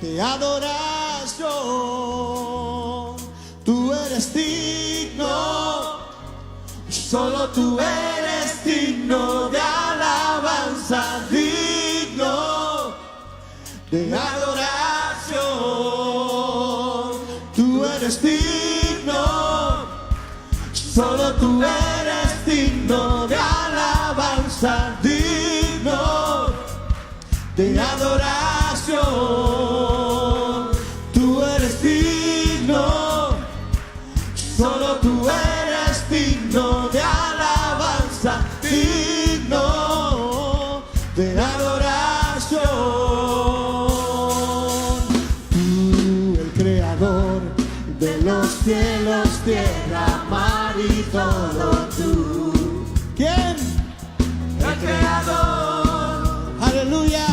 de adoración. Tú eres digno, solo tú eres digno de alabanza, digno de adoración. Tú eres digno, solo tú eres digno de alabanza, digno de adoración. Tú eres digno, solo tú eres digno de alabanza, digno de adoración. Tú, el creador de los cielos, tierra, mar y todo, tú. ¿Quién? El creador. Aleluya.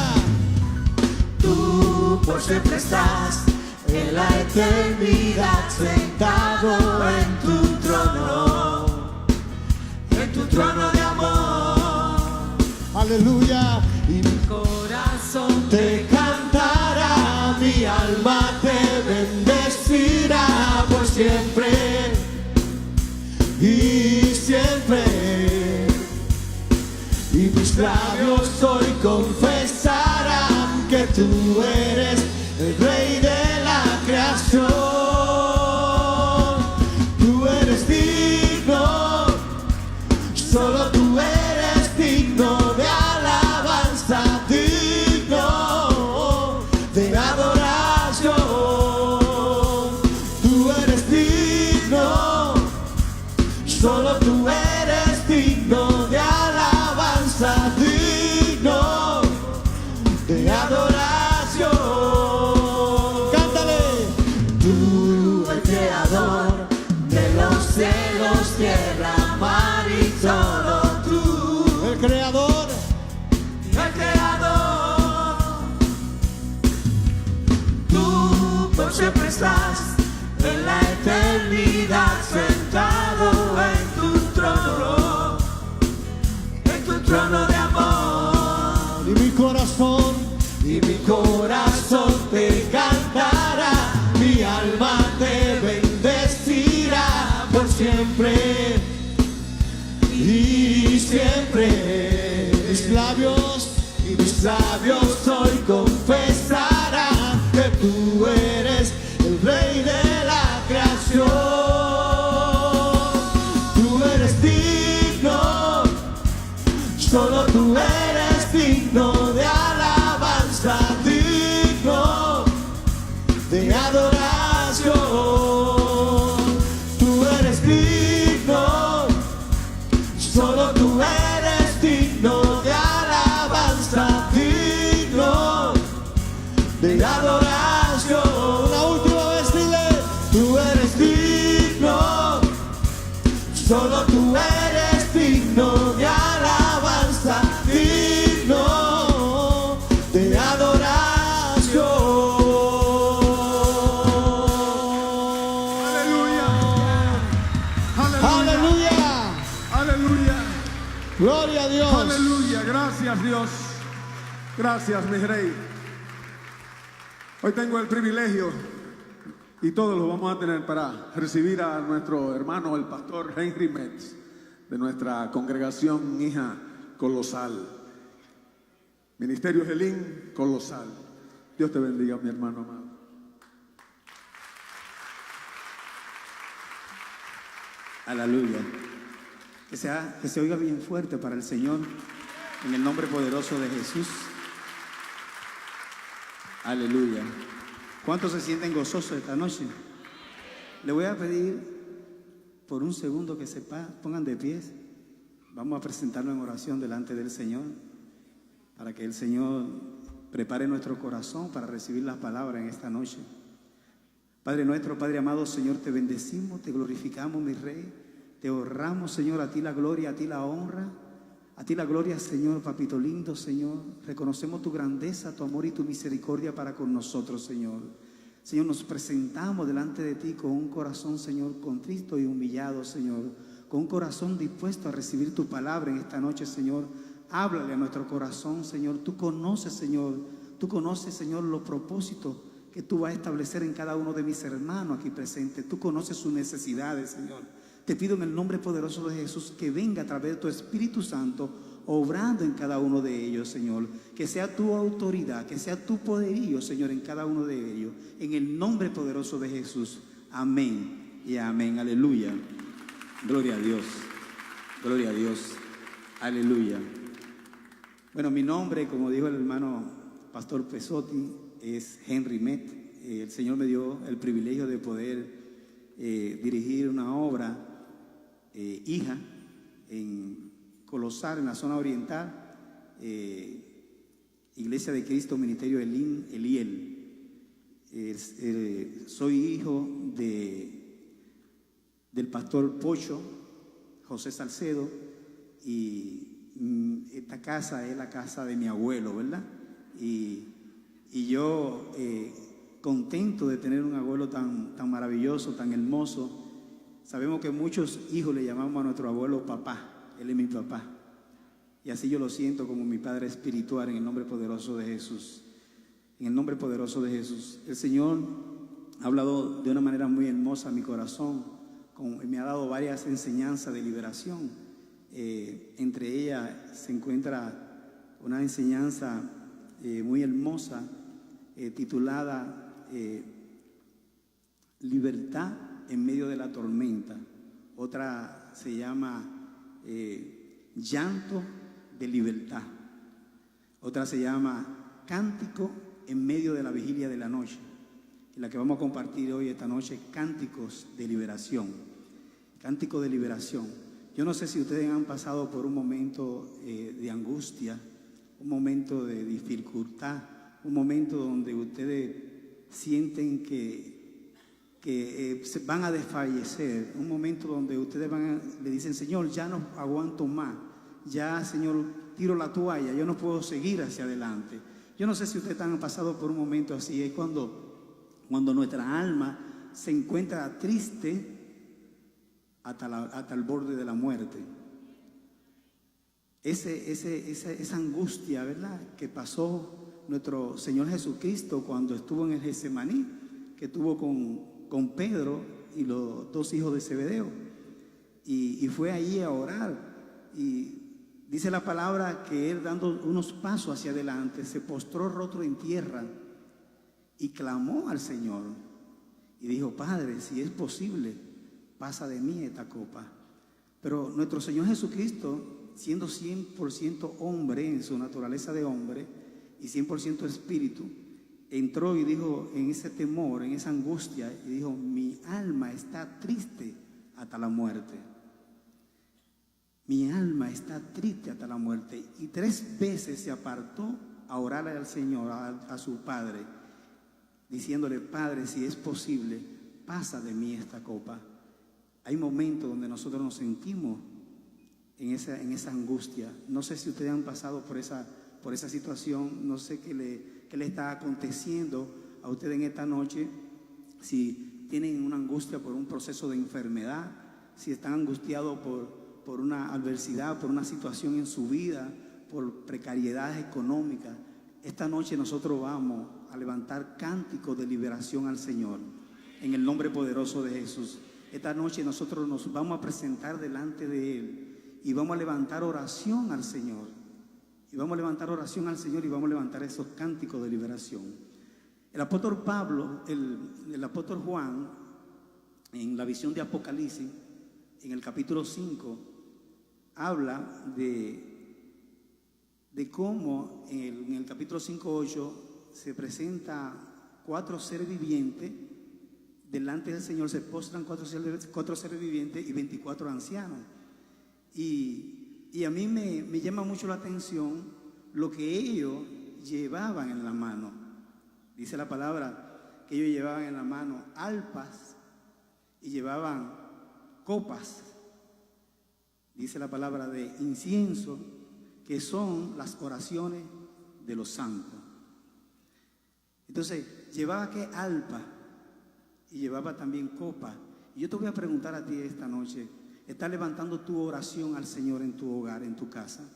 Tú por siempre estás en la eternidad, sentado en tu trono de amor. Aleluya. Y mi corazón te cantará, mi alma te bendecirá por siempre y siempre. Y mis labios hoy confesarán que tú eres el Rey de la creación. Tú eres digno, solo tú eres digno de alabanza, digno de adoración. Tú eres digno, solo tú eres digno de alabanza, digno de adoración. Cielos, tierra, mar y todo, tú. El creador. El creador. Tú por siempre estás en la eternidad, sentado en tu trono de amor. Y mi corazón te cantará, mi alma te bendecirá por siempre y siempre. Mis labios hoy confesarán que tú eres el Rey de la creación. Tú eres digno, solo tú eres digno de alabanza, digno de adoración. Tú eres digno, solo tú eres digno de alabanza, digno de adoración. La última vez dile, tú eres digno, solo tú eres digno de alabanza, digno de adoración. Gloria a Dios. Aleluya. Gracias, Dios. Gracias, mi Rey. Hoy tengo el privilegio, y todos lo vamos a tener, para recibir a nuestro hermano, el pastor Henry Metz, de nuestra congregación Hija Colosal. Ministerio Gelín Colosal. Dios te bendiga, mi hermano amado. Aleluya. Que se oiga bien fuerte para el Señor, en el nombre poderoso de Jesús. Aleluya. ¿Cuántos se sienten gozosos esta noche? Le voy a pedir por un segundo que se pongan de pies. Vamos a presentarnos en oración delante del Señor, para que el Señor prepare nuestro corazón para recibir las palabras en esta noche. Padre nuestro, Padre amado, Señor, te bendecimos, te glorificamos, mi Rey. Te honramos, Señor, a ti la gloria, a ti la honra, a ti la gloria, Señor, papito lindo, Señor. Reconocemos tu grandeza, tu amor y tu misericordia para con nosotros, Señor. Señor, nos presentamos delante de ti con un corazón, Señor, contrito y humillado, Señor. Con un corazón dispuesto a recibir tu palabra en esta noche, Señor. Háblale a nuestro corazón, Señor. Tú conoces, Señor, los propósitos que tú vas a establecer en cada uno de mis hermanos aquí presentes. Tú conoces sus necesidades, Señor. Te pido en el nombre poderoso de Jesús que venga a través de tu Espíritu Santo, obrando en cada uno de ellos, Señor. Que sea tu autoridad, que sea tu poderío, Señor, en cada uno de ellos. En el nombre poderoso de Jesús. Amén y amén. Aleluya. Gloria a Dios. Gloria a Dios. Aleluya. Bueno, mi nombre, como dijo el hermano Pastor Pesotti, es Henry Met. El Señor me dio el privilegio de poder dirigir una obra, hija, en Colosar, en la zona oriental, Iglesia de Cristo, Ministerio Eliel. Soy hijo del pastor Pocho, José Salcedo, y esta casa es la casa de mi abuelo, ¿verdad? Y yo contento de tener un abuelo tan maravilloso, tan hermoso. Sabemos que muchos hijos le llamamos a nuestro abuelo papá. Él es mi papá. Y así yo lo siento como mi padre espiritual, en el nombre poderoso de Jesús. En el nombre poderoso de Jesús. El Señor ha hablado de una manera muy hermosa a mi corazón. Me ha dado varias enseñanzas de liberación. Entre ellas se encuentra una enseñanza muy hermosa titulada Libertad en medio de la tormenta. Otra se llama Llanto de libertad. Otra se llama Cántico en medio de la vigilia de la noche. Y la que vamos a compartir hoy, esta noche, Cánticos de liberación. Cántico de liberación. Yo no sé si ustedes han pasado por un momento de angustia, un momento de dificultad, un momento donde ustedes sienten que se van a desfallecer, un momento donde ustedes le dicen: Señor, ya no aguanto más, ya, Señor, tiro la toalla, yo no puedo seguir hacia adelante. Yo no sé si ustedes han pasado por un momento así. Es cuando nuestra alma se encuentra triste hasta el borde de la muerte. Esa angustia, ¿verdad?, que pasó nuestro Señor Jesucristo cuando estuvo en el Getsemaní, que estuvo con Pedro y los dos hijos de Zebedeo, y fue allí a orar. Y dice la palabra que él, dando unos pasos hacia adelante, se postró rostro en tierra y clamó al Señor y dijo: Padre, si es posible, pasa de mí esta copa. Pero nuestro Señor Jesucristo, siendo 100% hombre en su naturaleza de hombre y 100% espíritu, entró y dijo, en ese temor, en esa angustia, y dijo: mi alma está triste hasta la muerte. Mi alma está triste hasta la muerte. Y 3 veces se apartó a orarle al Señor, a su Padre, diciéndole: Padre, si es posible, pasa de mí esta copa. Hay momentos donde nosotros nos sentimos en esa angustia. No sé si ustedes han pasado por esa situación. No sé qué le está aconteciendo a ustedes en esta noche. Si tienen una angustia por un proceso de enfermedad, si están angustiados por una adversidad, por una situación en su vida, por precariedades económicas. Esta noche nosotros vamos a levantar cánticos de liberación al Señor en el nombre poderoso de Jesús. Esta noche nosotros nos vamos a presentar delante de Él y vamos a levantar oración al Señor. Y vamos a levantar oración al Señor y vamos a levantar esos cánticos de liberación. El apóstol Pablo, el apóstol Juan, en la visión de Apocalipsis, en el capítulo 5, habla de cómo en el capítulo 5:8 se presenta 4 seres vivientes. Delante del Señor se postran 4 seres vivientes y 24 ancianos. Y a mí me llama mucho la atención lo que ellos llevaban en la mano. Dice la palabra que ellos llevaban en la mano arpas y llevaban copas. Dice la palabra de incienso, que son las oraciones de los santos. Entonces, llevaba ¿qué? Arpa, y llevaba también copa. Y yo te voy a preguntar a ti esta noche: ¿estás levantando tu oración al Señor en tu hogar, en tu casa?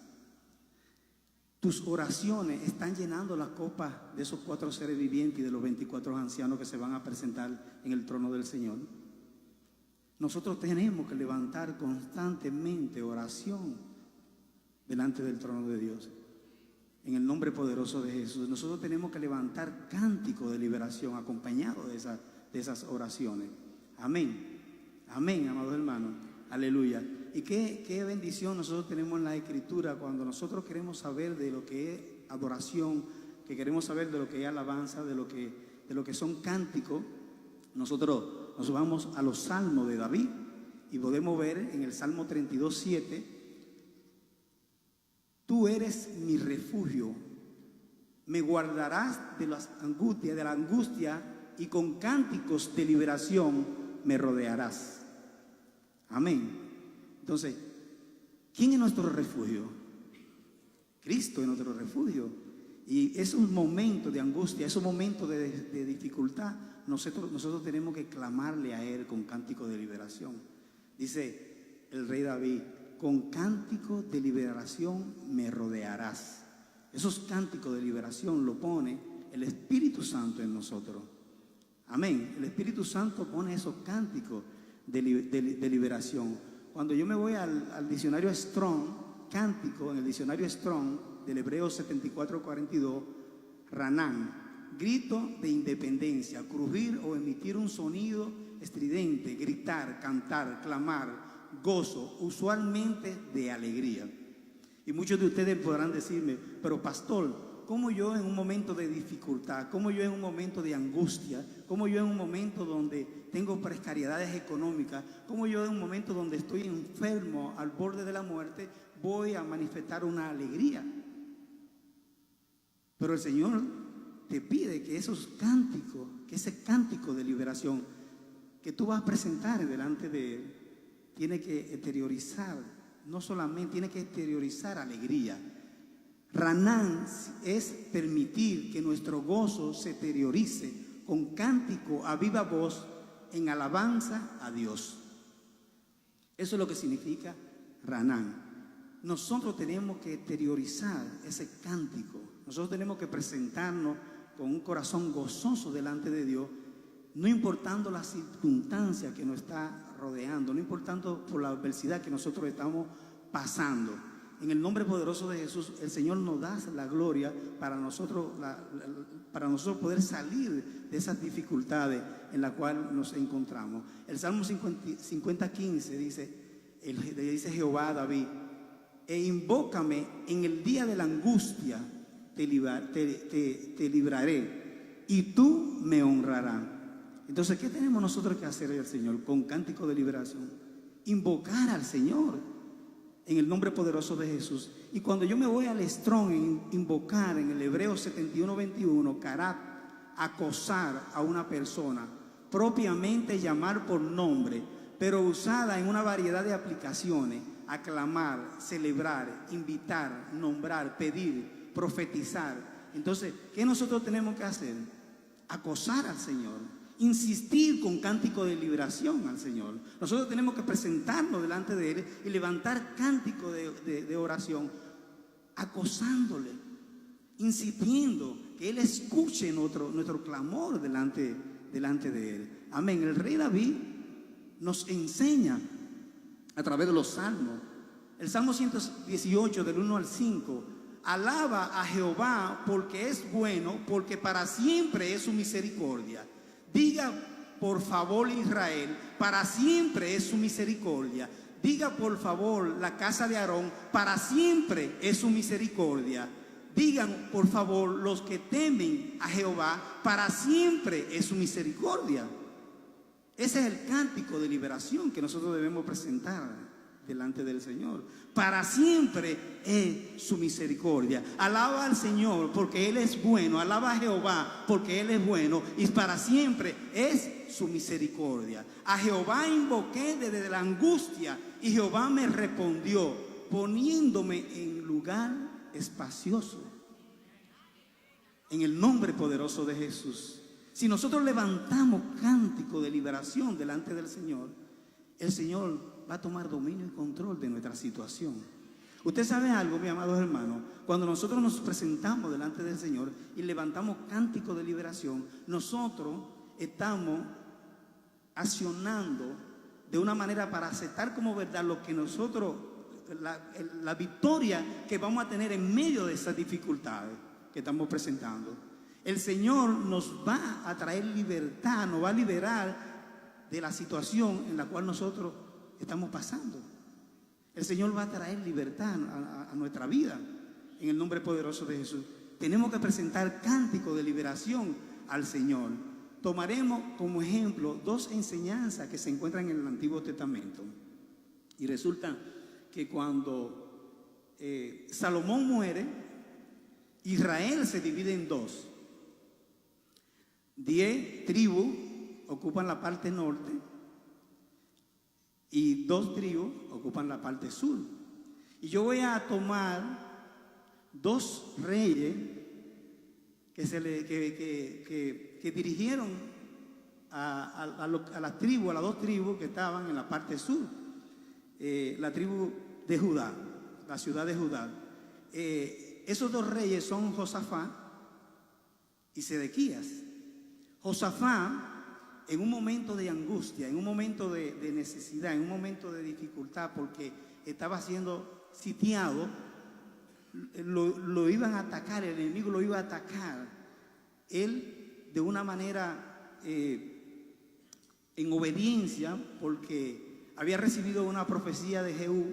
tus oraciones están llenando la copa de esos 4 seres vivientes y de los 24 ancianos que se van a presentar en el trono del Señor. Nosotros tenemos que levantar constantemente oración delante del trono de Dios. En el nombre poderoso de Jesús, nosotros tenemos que levantar cántico de liberación acompañado de esas oraciones. Amén. Amén, amados hermanos. Aleluya. Y qué bendición nosotros tenemos en la Escritura cuando nosotros queremos saber de lo que es adoración, que queremos saber de lo que es alabanza, de lo que son cánticos. Nosotros nos vamos a los salmos de David y podemos ver en el Salmo 32:7: tú eres mi refugio, me guardarás de la angustia y con cánticos de liberación me rodearás. Amén. Entonces, ¿quién es nuestro refugio? Cristo es nuestro refugio. Y es un momento de angustia, es un momento de dificultad. Nosotros tenemos que clamarle a Él con cántico de liberación. Dice el rey David: con cántico de liberación me rodearás. Esos cánticos de liberación lo pone el Espíritu Santo en nosotros. Amén. El Espíritu Santo pone esos cánticos de liberación. Cuando yo me voy al diccionario Strong, cántico, en el diccionario Strong del Hebreo 74:42, Ranán, grito de independencia, crujir o emitir un sonido estridente, gritar, cantar, clamar, gozo, usualmente de alegría. Y muchos de ustedes podrán decirme: pero pastor, ¿cómo yo en un momento de dificultad, cómo yo en un momento de angustia, cómo yo en un momento donde tengo precariedades económicas, cómo yo en un momento donde estoy enfermo al borde de la muerte voy a manifestar una alegría? Pero el Señor te pide que esos cánticos, que ese cántico de liberación que tú vas a presentar delante de Él, tiene que exteriorizar, no solamente tiene que exteriorizar alegría. Ranán es permitir que nuestro gozo se exteriorice con cántico a viva voz en alabanza a Dios. Eso es lo que significa Ranán. Nosotros tenemos que exteriorizar ese cántico. Nosotros tenemos que presentarnos con un corazón gozoso delante de Dios, no importando las circunstancias que nos está rodeando, no importando por la adversidad que nosotros estamos pasando. En el nombre poderoso de Jesús, el Señor nos da la gloria para nosotros poder salir de esas dificultades en las cuales nos encontramos. El Salmo 50:15 dice Jehová a David: e invócame en el día de la angustia, te libraré y tú me honrarás. Entonces, ¿qué tenemos nosotros que hacer al Señor? Con cántico de liberación, invocar al Señor en el nombre poderoso de Jesús. Y cuando yo me voy al Strong, invocar en el Hebreo 71:21, karat, acosar a una persona, propiamente llamar por nombre, pero usada en una variedad de aplicaciones: aclamar, celebrar, invitar, nombrar, pedir, profetizar. Entonces, ¿qué nosotros tenemos que hacer? Acosar al Señor, insistir con cántico de liberación al Señor. Nosotros tenemos que presentarnos delante de Él y levantar cántico de oración, acosándole, insistiendo que Él escuche nuestro clamor delante de Él. Amén. El rey David nos enseña a través de los salmos. El Salmo 118 del 1 al 5: alaba a Jehová porque es bueno, porque para siempre es su misericordia. Diga por favor Israel, para siempre es su misericordia. Diga por favor la casa de Aarón, para siempre es su misericordia. Digan por favor los que temen a Jehová, para siempre es su misericordia. Ese es el cántico de liberación que nosotros debemos presentar delante del Señor. Para siempre es su misericordia. Alaba al Señor porque Él es bueno. Alaba a Jehová porque Él es bueno, y para siempre es su misericordia. A Jehová invoqué desde la angustia, y Jehová me respondió, poniéndome en lugar espacioso. En el nombre poderoso de Jesús, si nosotros levantamos cántico de liberación delante del Señor, el Señor va a tomar dominio y control de nuestra situación. Usted sabe algo, mis amados hermanos, cuando nosotros nos presentamos delante del Señor y levantamos cántico de liberación, nosotros estamos accionando de una manera para aceptar como verdad lo que nosotros, la victoria que vamos a tener en medio de esas dificultades que estamos presentando. El Señor nos va a traer libertad, nos va a liberar de la situación en la cual nosotros estamos pasando. El Señor va a traer libertad a nuestra vida en el nombre poderoso de Jesús. Tenemos que presentar cántico de liberación al Señor. Tomaremos como ejemplo dos enseñanzas que se encuentran en el Antiguo Testamento. Y resulta que cuando Salomón muere, Israel se divide en dos. 10 tribus ocupan la parte norte y 2 tribus ocupan la parte sur. Y yo voy a tomar 2 reyes que dirigieron a las tribus, a las 2 tribus que estaban en la parte sur. La tribu de Judá, la ciudad de Judá. Esos 2 reyes son Josafat y Sedequías. Josafat, en un momento de angustia, en un momento de necesidad, en un momento de dificultad, porque estaba siendo sitiado, lo iban a atacar, el enemigo lo iba a atacar. Él, de una manera en obediencia, porque había recibido una profecía de Jehú,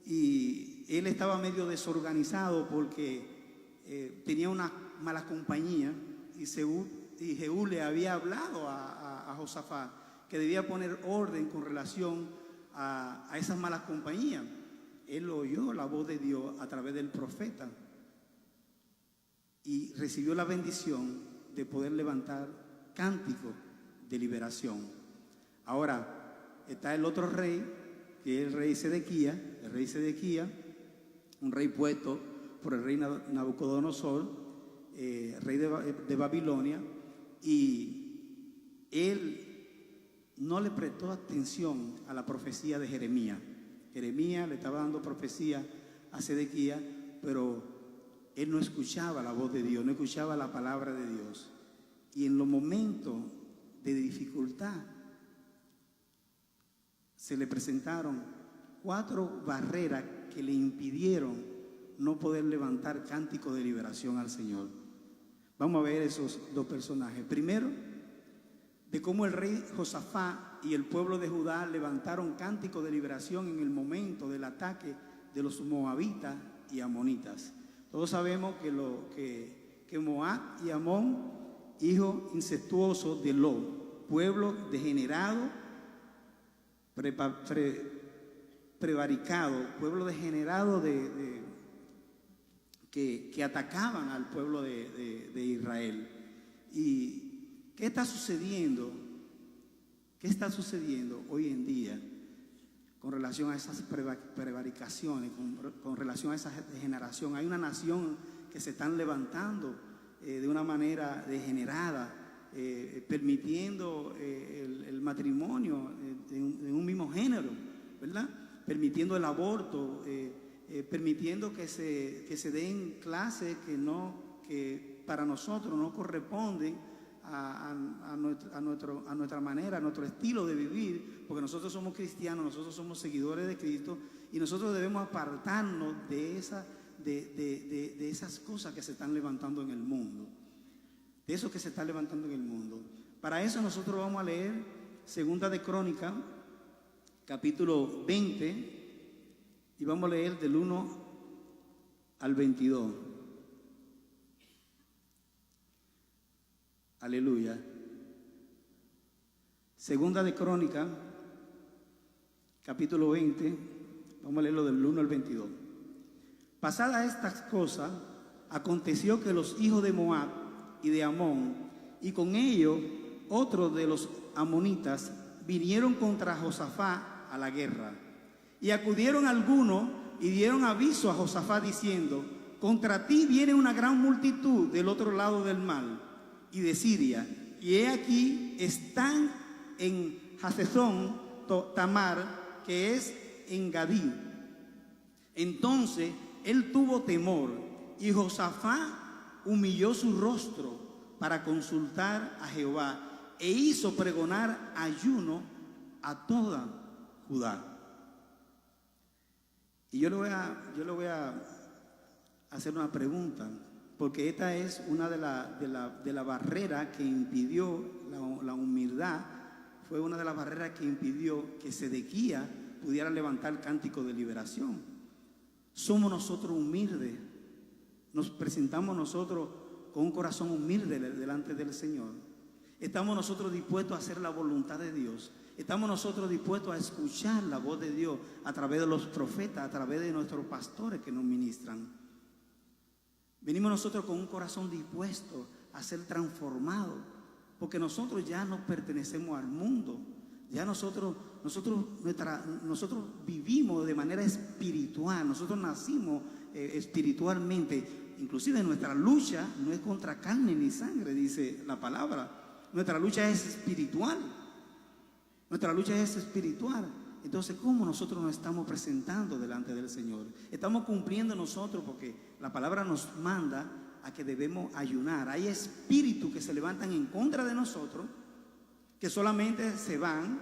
y él estaba medio desorganizado porque tenía una mala compañía, y Jehú le había hablado a Josafat que debía poner orden con relación a esas malas compañías. Él oyó la voz de Dios a través del profeta y recibió la bendición de poder levantar cántico de liberación. Ahora está el otro rey, que es el rey Sedequías, un rey puesto por el rey Nabucodonosor, rey de Babilonia, y él no le prestó atención a la profecía de Jeremías. Jeremías le estaba dando profecía a Sedequías, pero él no escuchaba la voz de Dios, no escuchaba la palabra de Dios. Y en los momentos de dificultad se le presentaron 4 barreras que le impidieron no poder levantar cántico de liberación al Señor. Vamos a ver esos 2 personajes. Primero, de cómo el rey Josafat y el pueblo de Judá levantaron cántico de liberación en el momento del ataque de los moabitas y amonitas. Todos sabemos que Moab y Amón, hijos incestuosos de Lot, pueblo degenerado, prevaricado, pueblo degenerado que atacaban al pueblo de Israel. ¿Y qué está sucediendo? ¿Qué está sucediendo hoy en día con relación a esas prevaricaciones, con relación a esa degeneración? Hay una nación que se están levantando de una manera degenerada, permitiendo el matrimonio en un mismo género, ¿verdad? Permitiendo el aborto, permitiendo que se den clases que para nosotros no corresponden a nuestra manera, a nuestro estilo de vivir, porque nosotros somos cristianos, nosotros somos seguidores de Cristo, y nosotros debemos apartarnos de esas cosas que se están levantando en el mundo, de eso que se está levantando en el mundo. Para eso nosotros vamos a leer Segunda de Crónicas, capítulo 20, y vamos a leer del 1 al 22. Aleluya. Segunda de Crónicas, capítulo 20, vamos a leerlo del 1 al 22. Pasadas estas cosas, aconteció que los hijos de Moab y de Amón, y con ellos otros de los amonitas, vinieron contra Josafat a la guerra. Y acudieron algunos y dieron aviso a Josafat diciendo: contra ti viene una gran multitud del otro lado del mar y de Siria, y he aquí están en Hasezón Tamar, que es en Gadí. Entonces él tuvo temor y Josafat humilló su rostro para consultar a Jehová e hizo pregonar ayuno a toda Judá. Y yo le voy a hacer una pregunta, porque esta es una de la barrera que impidió la humildad. Fue una de las barreras que impidió que Sedequías pudiera levantar el cántico de liberación. Somos nosotros humildes, nos presentamos nosotros con un corazón humilde delante del Señor. Estamos nosotros dispuestos a hacer la voluntad de Dios. Estamos nosotros dispuestos a escuchar la voz de Dios a través de los profetas, a través de nuestros pastores que nos ministran. Venimos nosotros con un corazón dispuesto a ser transformado, porque nosotros ya no pertenecemos al mundo. Ya nosotros vivimos de manera espiritual. Nosotros nacimos espiritualmente. Inclusive nuestra lucha no es contra carne ni sangre, dice la palabra. Nuestra lucha es espiritual. Nuestra lucha es espiritual. Entonces, ¿cómo nosotros nos estamos presentando delante del Señor? Estamos cumpliendo nosotros, porque la palabra nos manda a que debemos ayunar. Hay espíritus que se levantan en contra de nosotros, que solamente se van,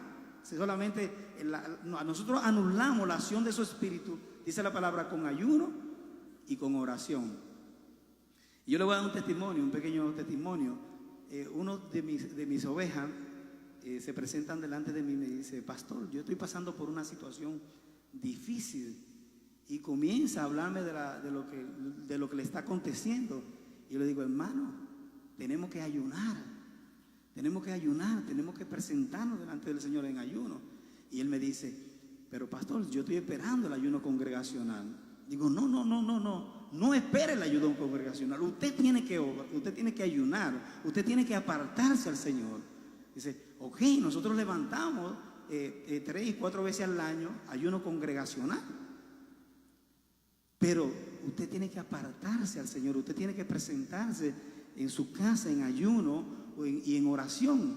nosotros anulamos la acción de esos espíritus, dice la palabra, con ayuno y con oración. Y yo le voy a dar un testimonio, un pequeño testimonio. Uno de mis ovejas se presentan delante de mí y me dice: pastor, yo estoy pasando por una situación difícil. Y comienza a hablarme de lo que le está aconteciendo. Y yo le digo: hermano, tenemos que ayunar, tenemos que presentarnos delante del Señor en ayuno. Y él me dice: pero pastor, yo estoy esperando el ayuno congregacional. Digo: no espere el ayuno congregacional. Usted tiene que ayunar, usted tiene que apartarse al Señor. Dice: ok, nosotros levantamos 3 y 4 veces al año ayuno congregacional, pero usted tiene que apartarse al Señor, usted tiene que presentarse en su casa en ayuno y en oración,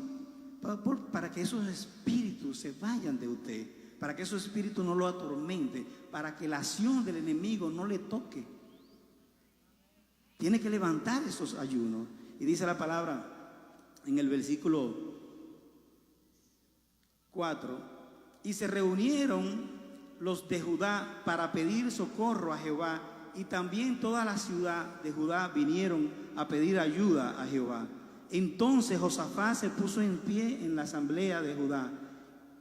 para que esos espíritus se vayan de usted, para que esos espíritus no lo atormenten, para que la acción del enemigo no le toque. Tiene que levantar esos ayunos. Y dice la palabra en el versículo 4: y se reunieron los de Judá para pedir socorro a Jehová, y también toda la ciudad de Judá vinieron a pedir ayuda a Jehová. Entonces Josafat se puso en pie en la asamblea de Judá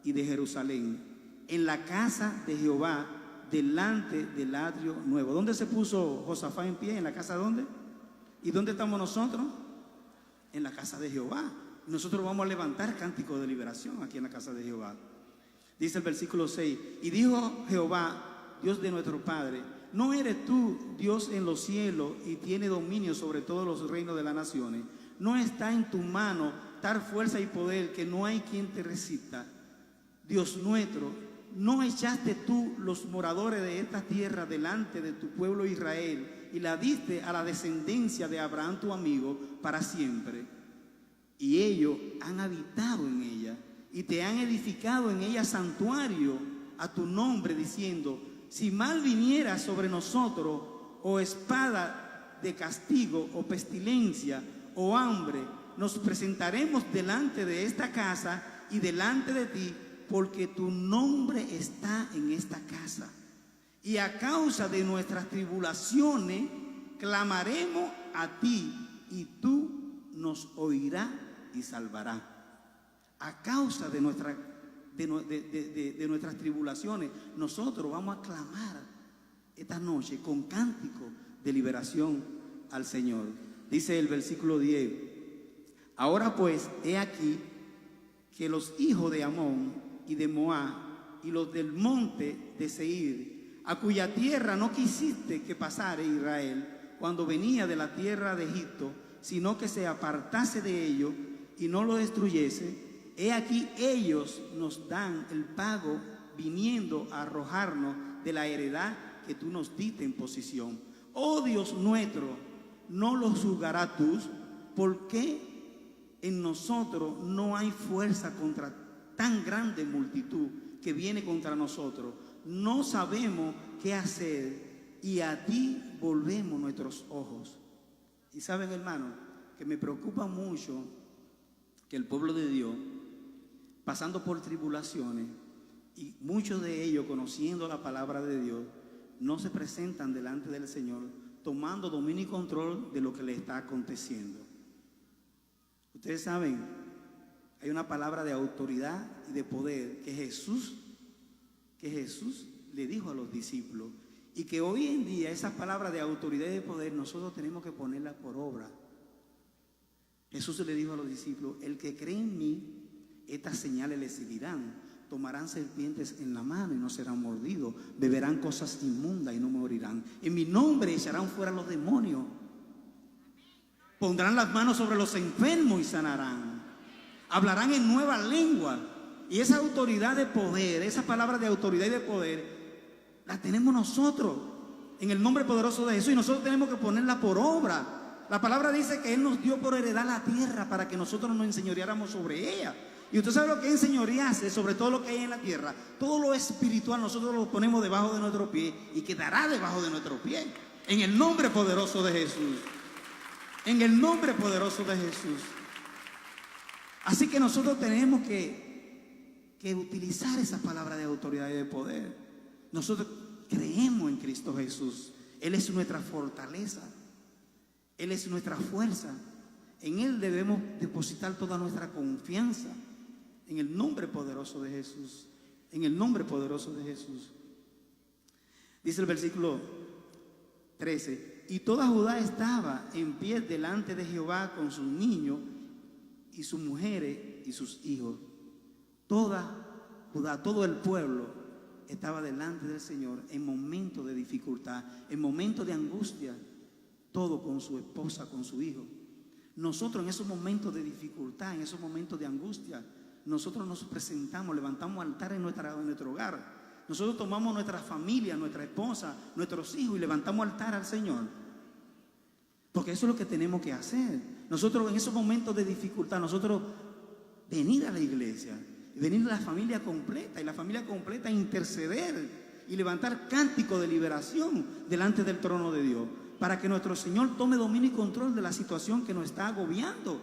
y de Jerusalén, en la casa de Jehová, delante del atrio nuevo. ¿Dónde se puso Josafat en pie? ¿En la casa dónde? ¿Y dónde estamos nosotros? En la casa de Jehová. Nosotros vamos a levantar cántico de liberación aquí en la casa de Jehová. Dice el versículo 6: y dijo Jehová, Dios de nuestro Padre: ¿no eres tú Dios en los cielos y tiene dominio sobre todos los reinos de las naciones? ¿No está en tu mano dar fuerza y poder, que no hay quien te resista? Dios nuestro, ¿no echaste tú los moradores de esta tierra delante de tu pueblo Israel y la diste a la descendencia de Abraham tu amigo para siempre? Y ellos han habitado en ella y te han edificado en ella santuario a tu nombre, diciendo: si mal viniera sobre nosotros, o espada de castigo, o pestilencia, o hambre, nos presentaremos delante de esta casa y delante de ti, porque tu nombre está en esta casa. Y a causa de nuestras tribulaciones clamaremos a ti, y tú nos oirás y salvarás. A causa de nuestras tribulaciones, nosotros vamos a clamar esta noche con cántico de liberación al Señor. Dice el versículo 10: ahora pues, he aquí que los hijos de Amón y de Moab y los del monte de Seir, a cuya tierra no quisiste que pasare Israel cuando venía de la tierra de Egipto, sino que se apartase de ellos y no lo destruyese, he aquí ellos nos dan el pago, viniendo a arrojarnos de la heredad que tú nos diste en posesión. Oh Dios nuestro, no los juzgarás tú, porque en nosotros no hay fuerza contra tan grande multitud que viene contra nosotros. no sabemos qué hacer y a ti volvemos nuestros ojos. Y saben, hermano, que me preocupa mucho que el pueblo de Dios, pasando por tribulaciones, y muchos de ellos conociendo la palabra de Dios, no se presentan delante del Señor tomando dominio y control de lo que le está aconteciendo. Ustedes saben, hay una palabra de autoridad y de poder que Jesús le dijo a los discípulos, y que hoy en día esa palabra de autoridad y de poder nosotros tenemos que ponerla por obra. Jesús le dijo a los discípulos: el que cree en mí, estas señales le seguirán. Tomarán serpientes en la mano y no serán mordidos. Beberán cosas inmundas y no morirán. En mi nombre echarán fuera los demonios. Pondrán las manos sobre los enfermos y sanarán. Hablarán en nueva lengua. Y esa autoridad de poder, esa palabra de autoridad y de poder, la tenemos nosotros en el nombre poderoso de Jesús, y nosotros tenemos que ponerla por obra. La palabra dice que Él nos dio por heredad la tierra para que nosotros nos enseñoreáramos sobre ella. Y usted sabe lo que es enseñorearse sobre todo lo que hay en la tierra. Todo lo espiritual nosotros lo ponemos debajo de nuestro pie y quedará debajo de nuestro pie. En el nombre poderoso de Jesús. En el nombre poderoso de Jesús. Así que nosotros tenemos que utilizar esa palabra de autoridad y de poder. Nosotros creemos en Cristo Jesús. Él es nuestra fortaleza. Él es nuestra fuerza. En Él debemos depositar toda nuestra confianza. En el nombre poderoso de Jesús. En el nombre poderoso de Jesús. Dice el versículo 13: y toda Judá estaba en pie delante de Jehová con sus niños y sus mujeres y sus hijos. Toda Judá, todo el pueblo estaba delante del Señor en momentos de dificultad, en momentos de angustia, todo con su esposa, con su hijo. Nosotros en esos momentos de dificultad, en esos momentos de angustia, nosotros nos presentamos, levantamos altar en nuestro hogar. Nosotros tomamos nuestra familia, nuestra esposa, nuestros hijos y levantamos altar al Señor. Porque eso es lo que tenemos que hacer. Nosotros en esos momentos de dificultad, nosotros venir a la iglesia, venir a la familia completa, y la familia completa interceder y levantar cántico de liberación delante del trono de Dios, para que nuestro Señor tome dominio y control de la situación que nos está agobiando,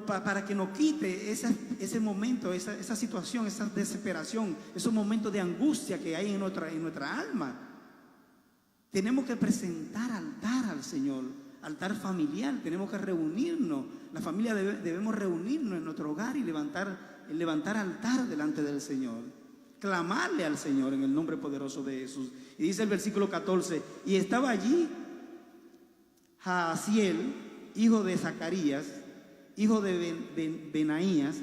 para que nos quite ese momento, esa situación, esa desesperación, esos momentos de angustia que hay en nuestra alma. Tenemos que presentar altar al Señor, altar familiar. Tenemos que reunirnos, la familia debemos reunirnos en nuestro hogar y levantar altar delante del Señor, clamarle al Señor en el nombre poderoso de Jesús. Y dice el versículo 14: y estaba allí Jaasiel, hijo de Zacarías, hijo de Benaías,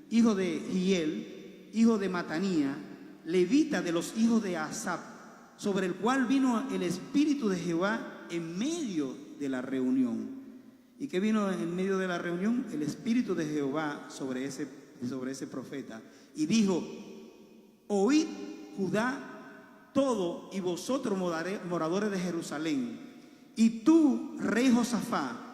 hijo de Giel, hijo de Matanía, levita de los hijos de Asaf, sobre el cual vino el Espíritu de Jehová en medio de la reunión. ¿Y qué vino en medio de la reunión? El Espíritu de Jehová sobre ese profeta. Y dijo: oíd, Judá, todo, y vosotros moradores de Jerusalén, y tú, rey Josafat,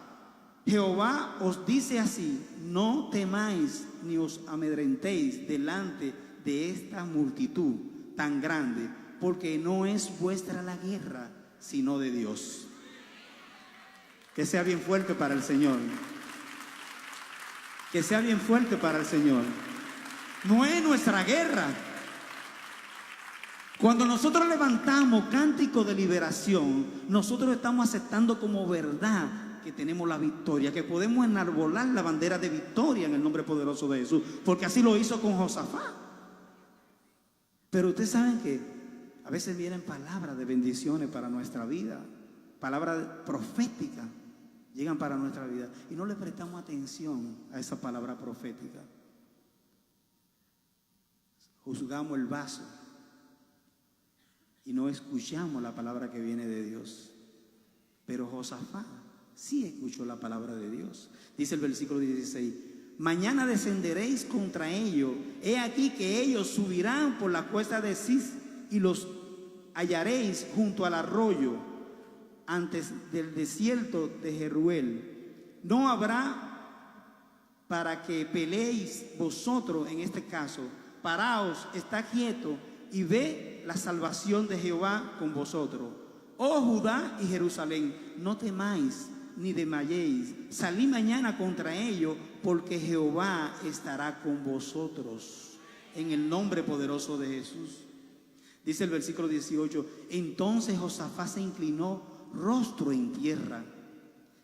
Jehová os dice así: no temáis ni os amedrentéis delante de esta multitud tan grande, porque no es vuestra la guerra, sino de Dios. Que sea bien fuerte para el Señor. Que sea bien fuerte para el Señor. No es nuestra guerra. Cuando nosotros levantamos cántico de liberación, nosotros estamos aceptando como verdad que tenemos la victoria, que podemos enarbolar la bandera de victoria en el nombre poderoso de Jesús, porque así lo hizo con Josafat. Pero ustedes saben que a veces vienen palabras de bendiciones para nuestra vida, palabras proféticas llegan para nuestra vida y no le prestamos atención a esa palabra profética. Juzgamos el vaso y no escuchamos la palabra que viene de Dios. Pero Josafat sí escuchó la palabra de Dios. Dice el versículo 16: mañana descenderéis contra ellos, he aquí que ellos subirán por la cuesta de Cis y los hallaréis junto al arroyo, antes del desierto de Jeruel. No habrá para que peleéis vosotros en este caso. Paraos, está quieto y ve la salvación de Jehová con vosotros. Oh Judá y Jerusalén, no temáis ni desmayéis. Salí mañana contra ellos, porque Jehová estará con vosotros. En el nombre poderoso de Jesús. Dice el versículo 18: entonces Josafat se inclinó rostro en tierra.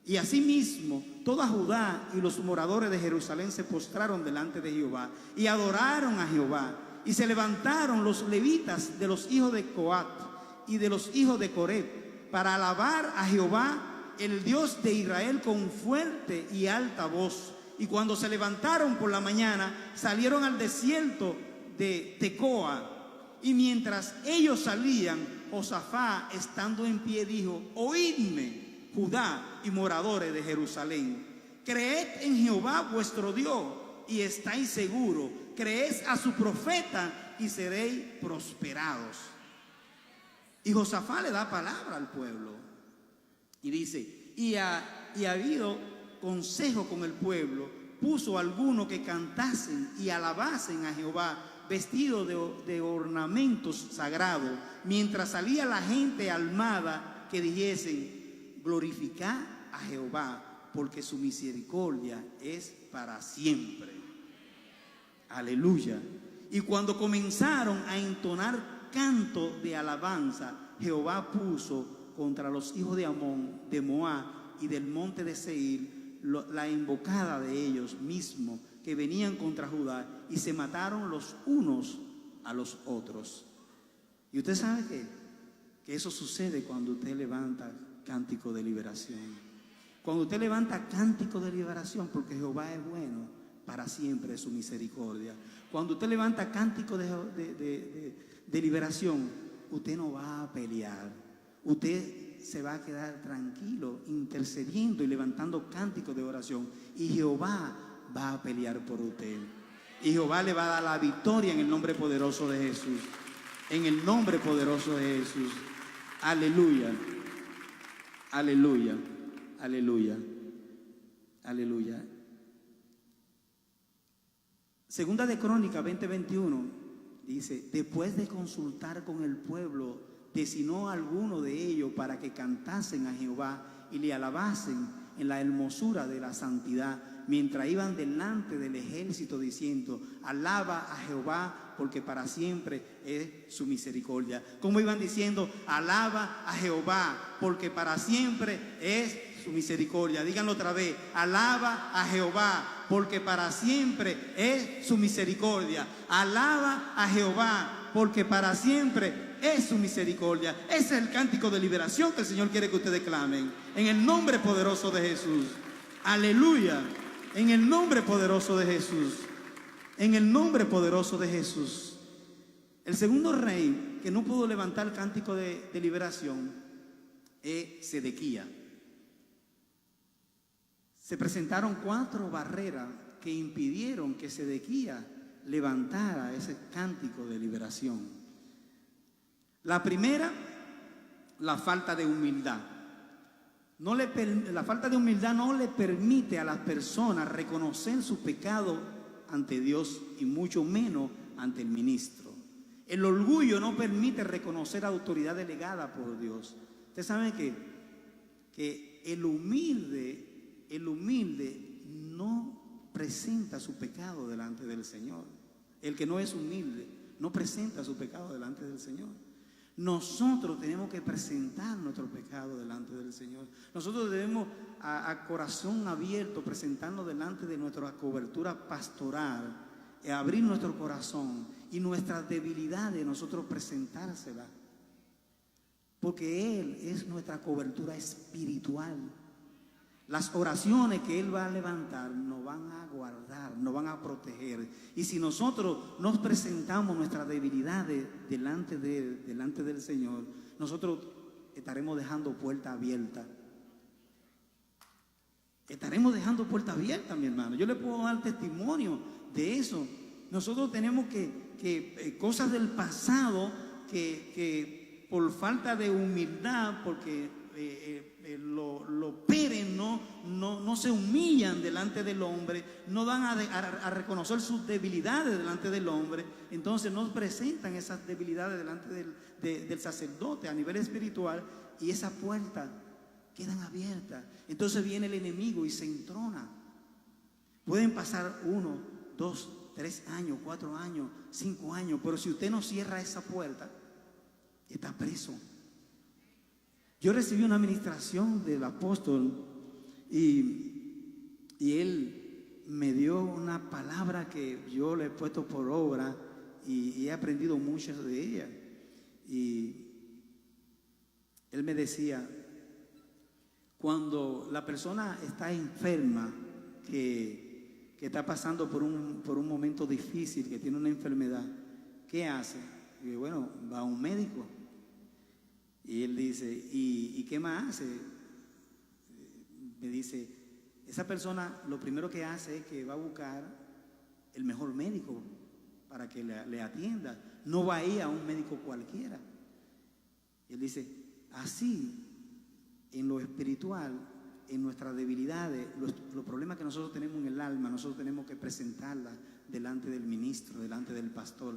Y asimismo toda Judá y los moradores de Jerusalén se postraron delante de Jehová y adoraron a Jehová. Y se levantaron los levitas de los hijos de Coat y de los hijos de Coreb para alabar a Jehová, el Dios de Israel, con fuerte y alta voz. Y cuando se levantaron por la mañana, salieron al desierto de Tecoa. Y mientras ellos salían, Josafat, estando en pie, dijo: oídme, Judá y moradores de Jerusalén, creed en Jehová vuestro Dios y estáis seguros, creed a su profeta y seréis prosperados. Y Josafat le da palabra al pueblo y dice: y ha habido consejo con el pueblo, puso algunos que cantasen y alabasen a Jehová, vestidos de ornamentos sagrados, mientras salía la gente armada, que dijesen: glorificad a Jehová, porque su misericordia es para siempre. Aleluya. Y cuando comenzaron a entonar canto de alabanza, Jehová puso contra los hijos de Amón, de Moab y del monte de Seir la embocada de ellos mismos, que venían contra Judá, y se mataron los unos a los otros. Y usted sabe que eso sucede cuando usted levanta cántico de liberación. Cuando usted levanta cántico de liberación, porque Jehová es bueno, para siempre es su misericordia. Cuando usted levanta cántico de liberación, usted no va a pelear. Usted se va a quedar tranquilo, intercediendo y levantando cánticos de oración. Y Jehová va a pelear por usted. Y Jehová le va a dar la victoria en el nombre poderoso de Jesús. En el nombre poderoso de Jesús. Aleluya. Aleluya. Aleluya. Aleluya. Segunda de Crónicas 20:21 dice: después de consultar con el pueblo, designó a alguno de ellos para que cantasen a Jehová y le alabasen en la hermosura de la santidad, mientras iban delante del ejército, diciendo: alaba a Jehová, porque para siempre es su misericordia. ¿Cómo iban diciendo? Alaba a Jehová, porque para siempre es su misericordia. Díganlo otra vez: alaba a Jehová, porque para siempre es su misericordia. Alaba a Jehová, porque para siempre es su misericordia. Ese es el cántico de liberación que el Señor quiere que ustedes clamen, en el nombre poderoso de Jesús. Aleluya. En el nombre poderoso de Jesús. En el nombre poderoso de Jesús. El segundo rey que no pudo levantar el cántico de liberación es Sedequías. Se presentaron 4 barreras que impidieron que Sedequías levantara ese cántico de liberación. La primera, la falta de humildad. La falta de humildad no le permite a las personas reconocer su pecado ante Dios, y mucho menos ante el ministro. El orgullo no permite reconocer autoridad delegada por Dios. Ustedes saben que el humilde no presenta su pecado delante del Señor. El que no es humilde no presenta su pecado delante del Señor. Nosotros tenemos que presentar nuestro pecado delante del Señor. Nosotros debemos a corazón abierto presentarnos delante de nuestra cobertura pastoral, abrir nuestro corazón y nuestras debilidades nosotros presentárselas, porque Él es nuestra cobertura espiritual. Las oraciones que Él va a levantar nos van a guardar, nos van a proteger. Y si nosotros nos presentamos nuestras debilidades delante del Señor, nosotros estaremos dejando puerta abierta. Estaremos dejando puerta abierta, mi hermano. Yo le puedo dar testimonio de eso. Nosotros tenemos que cosas del pasado que por falta de humildad, porque lo peren, no se humillan delante del hombre, no van a reconocer sus debilidades delante del hombre, entonces no presentan esas debilidades delante del sacerdote a nivel espiritual, y esas puertas quedan abiertas. Entonces viene el enemigo y se entrona. Pueden pasar 1, 2, 3 años, 4 años, 5 años, pero si usted no cierra esa puerta, está preso. Yo recibí una administración del apóstol y él me dio una palabra que yo le he puesto por obra y he aprendido mucho de ella. Y él me decía, cuando la persona está enferma, que está pasando por un momento difícil, que tiene una enfermedad, ¿qué hace? Y bueno, va a un médico. Y él dice, ¿y qué más hace? Me dice, esa persona lo primero que hace es que va a buscar el mejor médico para que le atienda. No va a ir a un médico cualquiera. Y él dice, así, en lo espiritual, en nuestras debilidades, los problemas que nosotros tenemos en el alma, nosotros tenemos que presentarlas delante del ministro, delante del pastor.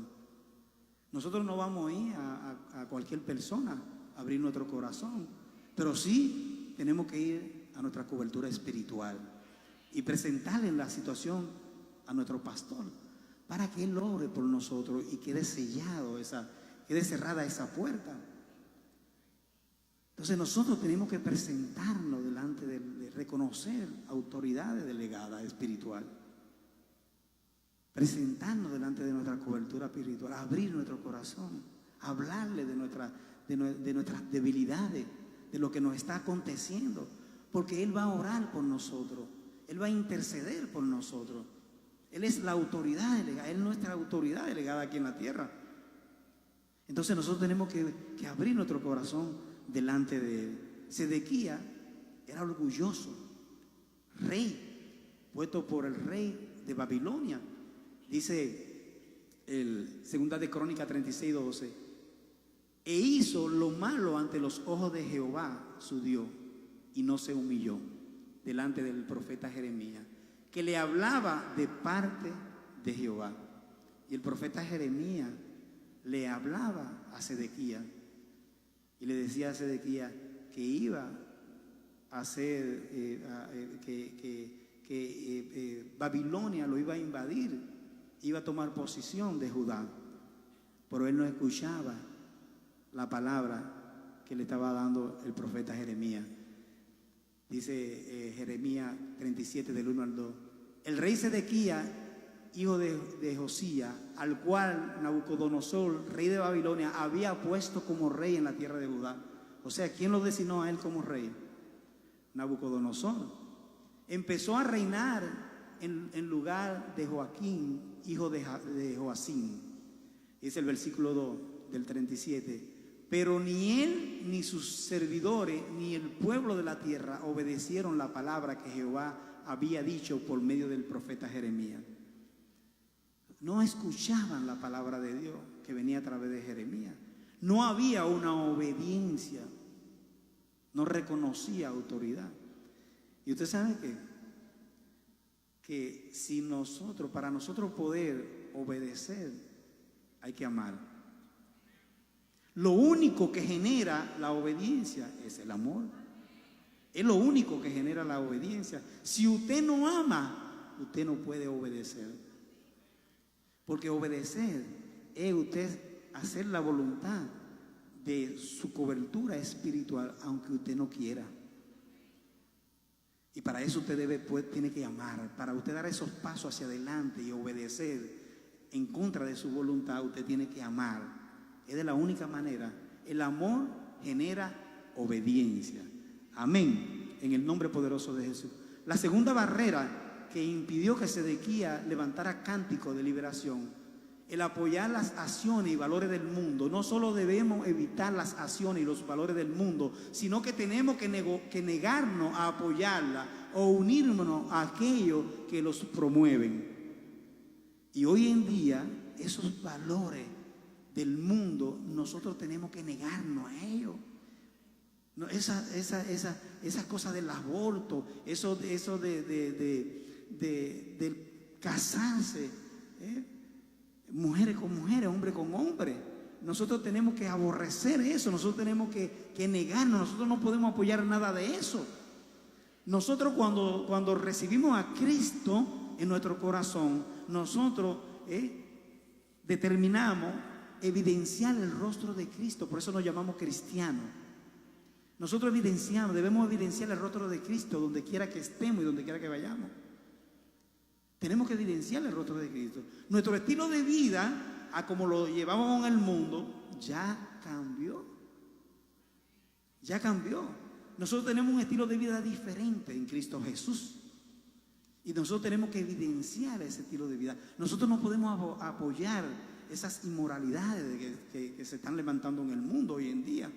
Nosotros no vamos a ir a cualquier persona a abrir nuestro corazón, pero sí tenemos que ir a nuestra cobertura espiritual y presentarle la situación a nuestro pastor para que él ore por nosotros y quede quede cerrada esa puerta. Entonces nosotros tenemos que presentarnos delante de reconocer autoridades delegadas espiritual, presentarnos delante de nuestra cobertura espiritual, abrir nuestro corazón, hablarle de nuestras debilidades, de lo que nos está aconteciendo, porque Él va a orar por nosotros, Él va a interceder por nosotros. Él es la autoridad delegada, Él es nuestra autoridad delegada aquí en la tierra. Entonces nosotros tenemos que abrir nuestro corazón delante de Él. Sedequías era orgulloso, rey, puesto por el rey de Babilonia. Dice Segunda de Crónicas 36:12, e hizo lo malo ante los ojos de Jehová su Dios, y no se humilló delante del profeta Jeremías, que le hablaba de parte de Jehová. Y el profeta Jeremías le hablaba a Sedequías y le decía a Sedequías que iba a hacer, Babilonia lo iba a invadir, iba a tomar posesión de Judá, pero él no escuchaba la palabra que le estaba dando el profeta Jeremías. Dice Jeremías 37 del 1 al 2, el rey Sedequías, hijo de Josías, al cual Nabucodonosor, rey de Babilonia, había puesto como rey en la tierra de Judá. O sea, ¿quién lo designó a él como rey? Nabucodonosor. Empezó a reinar en lugar de Joaquín, hijo de Joacim. Es el versículo 2 del 37. Pero ni él, ni sus servidores, ni el pueblo de la tierra obedecieron la palabra que Jehová había dicho por medio del profeta Jeremías. No escuchaban la palabra de Dios que venía a través de Jeremías. No había una obediencia. No reconocía autoridad. Y usted sabe que si para nosotros poder obedecer, hay que amar. Lo único que genera la obediencia es el amor. Es lo único que genera la obediencia. Si usted no ama, usted no puede obedecer. Porque obedecer es usted hacer la voluntad de su cobertura espiritual, aunque usted no quiera. Y para eso usted tiene que amar. Para usted dar esos pasos hacia adelante y obedecer en contra de su voluntad, usted tiene que amar. Es de la única manera. El amor genera obediencia. Amén. En el nombre poderoso de Jesús. La segunda barrera que impidió que Sedequías levantara cántico de liberación, el apoyar las acciones y valores del mundo. No solo debemos evitar las acciones y los valores del mundo, sino que tenemos que negarnos a apoyarla o unirnos a aquellos que los promueven. Y hoy en día, esos valores del mundo, nosotros tenemos que negarnos a ellos. No, esa cosa del aborto, eso de casarse, mujeres con mujeres, hombre con hombre. Nosotros tenemos que aborrecer eso, nosotros tenemos que negarnos, nosotros no podemos apoyar nada de eso. Nosotros cuando recibimos a Cristo en nuestro corazón, nosotros determinamos evidenciar el rostro de Cristo, por eso nos llamamos cristianos. Nosotros debemos evidenciar el rostro de Cristo donde quiera que estemos y donde quiera que vayamos. Tenemos que evidenciar el rostro de Cristo. Nuestro estilo de vida, a como lo llevamos en el mundo, ya cambió. Ya cambió. Nosotros tenemos un estilo de vida diferente en Cristo Jesús. Y nosotros tenemos que evidenciar ese estilo de vida. Nosotros no podemos apoyar esas inmoralidades que se están levantando en el mundo hoy en día.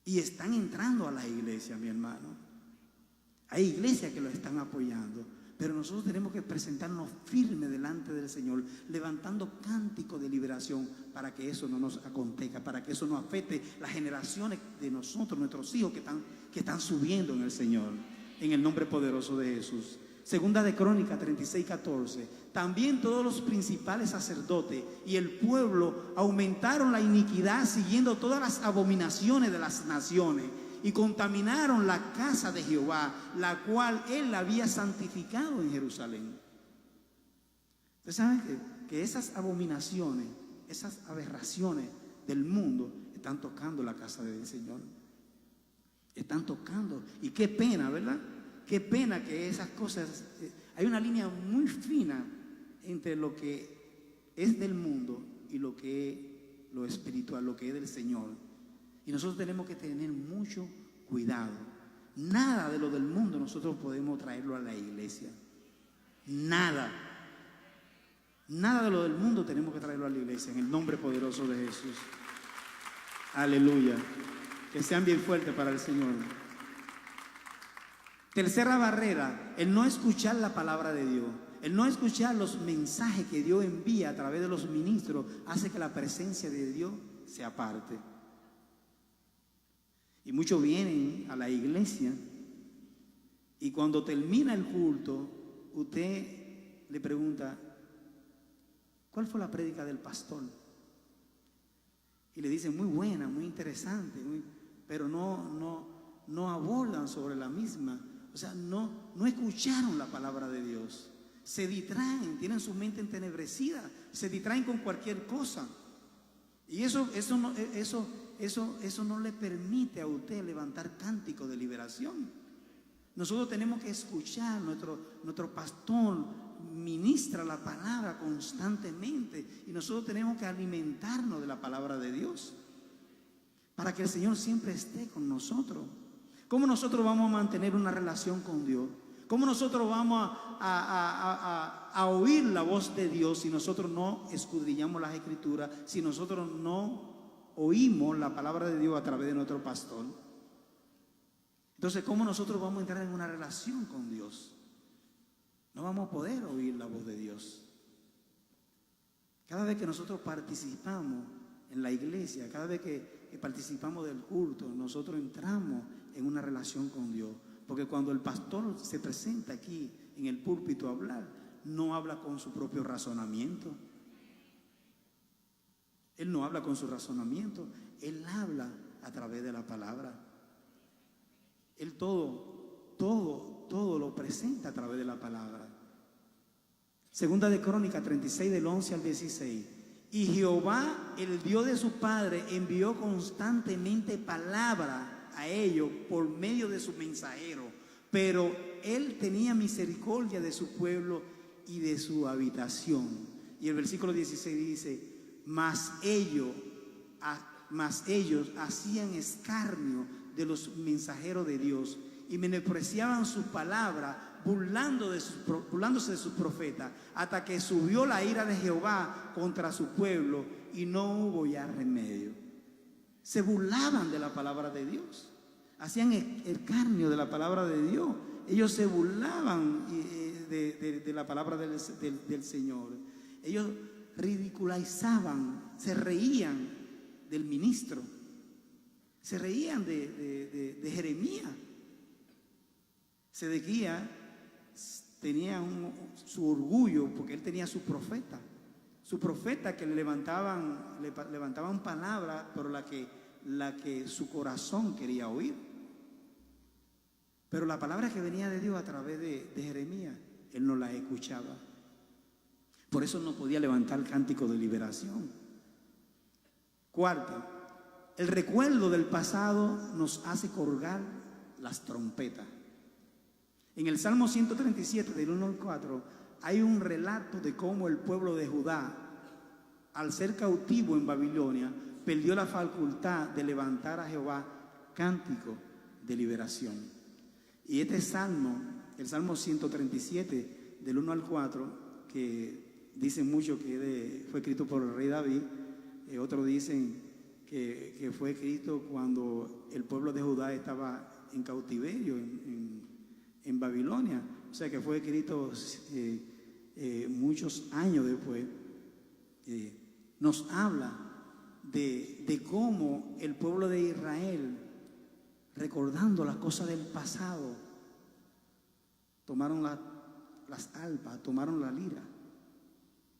Y están entrando a la iglesia, mi hermano. Hay iglesias que lo están apoyando. Pero nosotros tenemos que presentarnos firmes delante del Señor, levantando cánticos de liberación para que eso no nos acontezca, para que eso no afecte las generaciones de nosotros, nuestros hijos que están subiendo en el Señor, en el nombre poderoso de Jesús. Segunda de Crónicas 36:14. También todos los principales sacerdotes y el pueblo aumentaron la iniquidad siguiendo todas las abominaciones de las naciones y contaminaron la casa de Jehová, la cual él había santificado en Jerusalén. Ustedes saben que esas abominaciones, esas aberraciones del mundo están tocando la casa del Señor. Están tocando. Y qué pena, ¿verdad? Qué pena que esas cosas... hay una línea muy fina entre lo que es del mundo y lo que es lo espiritual, lo que es del Señor. Y nosotros tenemos que tener mucho cuidado. Nada de lo del mundo nosotros podemos traerlo a la iglesia. Nada. Nada de lo del mundo tenemos que traerlo a la iglesia en el nombre poderoso de Jesús. Aleluya. Que sean bien fuertes para el Señor. Tercera barrera, el no escuchar la palabra de Dios. El no escuchar los mensajes que Dios envía a través de los ministros hace que la presencia de Dios se aparte. Y muchos vienen a la iglesia y cuando termina el culto, usted le pregunta, ¿cuál fue la prédica del pastor? Y le dicen, muy buena, muy interesante, pero no abordan sobre la misma. O sea, no escucharon la palabra de Dios. Se distraen, tienen su mente entenebrecida, se distraen con cualquier cosa. Y eso no le permite a usted levantar cántico de liberación. Nosotros tenemos que escuchar, nuestro pastor ministra la palabra constantemente y nosotros tenemos que alimentarnos de la palabra de Dios para que el Señor siempre esté con nosotros. ¿Cómo nosotros vamos a mantener una relación con Dios? ¿Cómo nosotros vamos a oír la voz de Dios si nosotros no escudriñamos las Escrituras, si nosotros no oímos la palabra de Dios a través de nuestro pastor? Entonces, ¿cómo nosotros vamos a entrar en una relación con Dios? No vamos a poder oír la voz de Dios. Cada vez que nosotros participamos en la iglesia, cada vez que participamos del culto, nosotros entramos en una relación con Dios. Porque cuando el pastor se presenta aquí en el púlpito a hablar, no habla con su propio razonamiento. Él no habla con su razonamiento, él habla a través de la palabra. Él todo lo presenta a través de la palabra. Segunda de Crónicas 36 del 11 al 16. Y Jehová, el Dios de su padre, envió constantemente palabra a ellos por medio de su mensajero, pero él tenía misericordia de su pueblo y de su habitación. Y el versículo 16 dice, mas ellos hacían escarnio de los mensajeros de Dios y menospreciaban su palabra, burlándose de sus profetas, hasta que subió la ira de Jehová contra su pueblo y no hubo ya remedio. Se burlaban de la palabra de Dios, hacían escarnio de la palabra de Dios. Ellos se burlaban de la palabra del Señor. Ellos ridiculizaban, se reían del ministro. Se reían de Jeremías. Sedequías tenía su orgullo porque él tenía su profeta. Su profeta que le levantaban palabras, pero la que su corazón quería oír. Pero la palabra que venía de Dios a través de Jeremías, él no la escuchaba. Por eso no podía levantar cántico de liberación. Cuarto, el recuerdo del pasado nos hace colgar las trompetas. En el Salmo 137, del 1 al 4, hay un relato de cómo el pueblo de Judá, al ser cautivo en Babilonia, perdió la facultad de levantar a Jehová cántico de liberación. Y este salmo, el Salmo 137, del 1 al 4, que dicen mucho que fue escrito por el rey David, otros dicen que fue escrito cuando el pueblo de Judá estaba en cautiverio en Babilonia, o sea que fue escrito muchos años después. Nos habla de cómo el pueblo de Israel, recordando las cosas del pasado, tomaron las arpas, tomaron la lira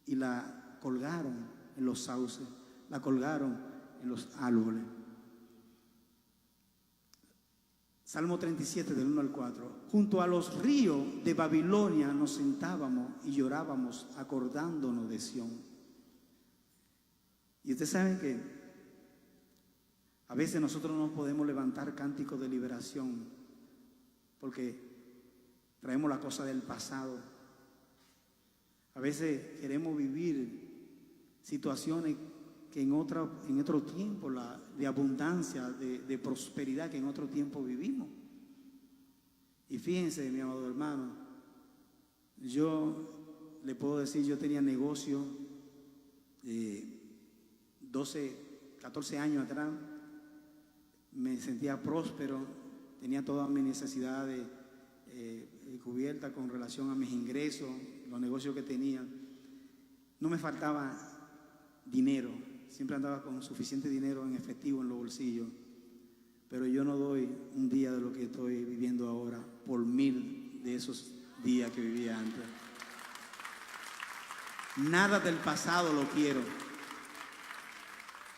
y la colgaron en los sauces, la colgaron en los árboles. Salmo 37, del 1 al 4. Junto a los ríos de Babilonia nos sentábamos y llorábamos acordándonos de Sión. Y ustedes saben que a veces nosotros no podemos levantar cánticos de liberación porque traemos la cosa del pasado. A veces queremos vivir situaciones que en otro tiempo, de abundancia, de prosperidad que en otro tiempo vivimos. Y fíjense, mi amado hermano, yo le puedo decir, yo tenía negocio 14 años atrás, me sentía próspero, tenía todas mis necesidades cubiertas con relación a mis ingresos, los negocios que tenía. No me faltaba dinero, siempre andaba con suficiente dinero en efectivo en los bolsillos, pero yo no doy un día de lo que estoy viviendo ahora por 1000 de esos días que vivía antes. Nada del pasado lo quiero.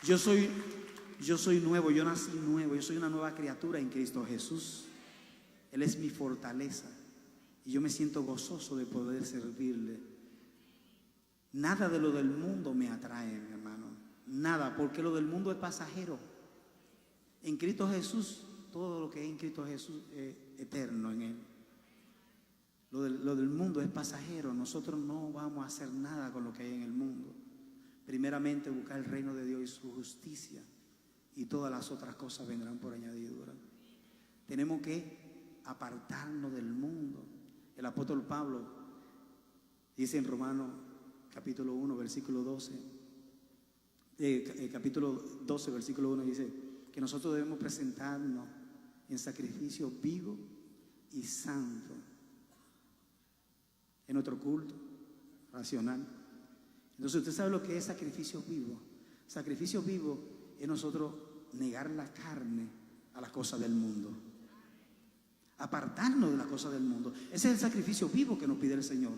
Yo soy nuevo, yo nací nuevo, yo soy una nueva criatura en Cristo Jesús. Él es mi fortaleza y yo me siento gozoso de poder servirle. Nada de lo del mundo me atrae, mi hermano. Nada, porque lo del mundo es pasajero. En Cristo Jesús, todo lo que es en Cristo Jesús es eterno en Él. Lo del mundo es pasajero. Nosotros no vamos a hacer nada con lo que hay en el mundo. Primeramente buscar el reino de Dios y su justicia, y todas las otras cosas vendrán por añadidura. Tenemos que apartarnos del mundo. El apóstol Pablo dice en Romanos capítulo 1, versículo 12, capítulo 12, versículo 1, dice que nosotros debemos presentarnos en sacrificio vivo y santo en nuestro culto racional. Entonces usted sabe lo que es sacrificio vivo. Sacrificio vivo es nosotros negar la carne a las cosas del mundo, apartarnos de las cosas del mundo. Ese es el sacrificio vivo que nos pide el Señor.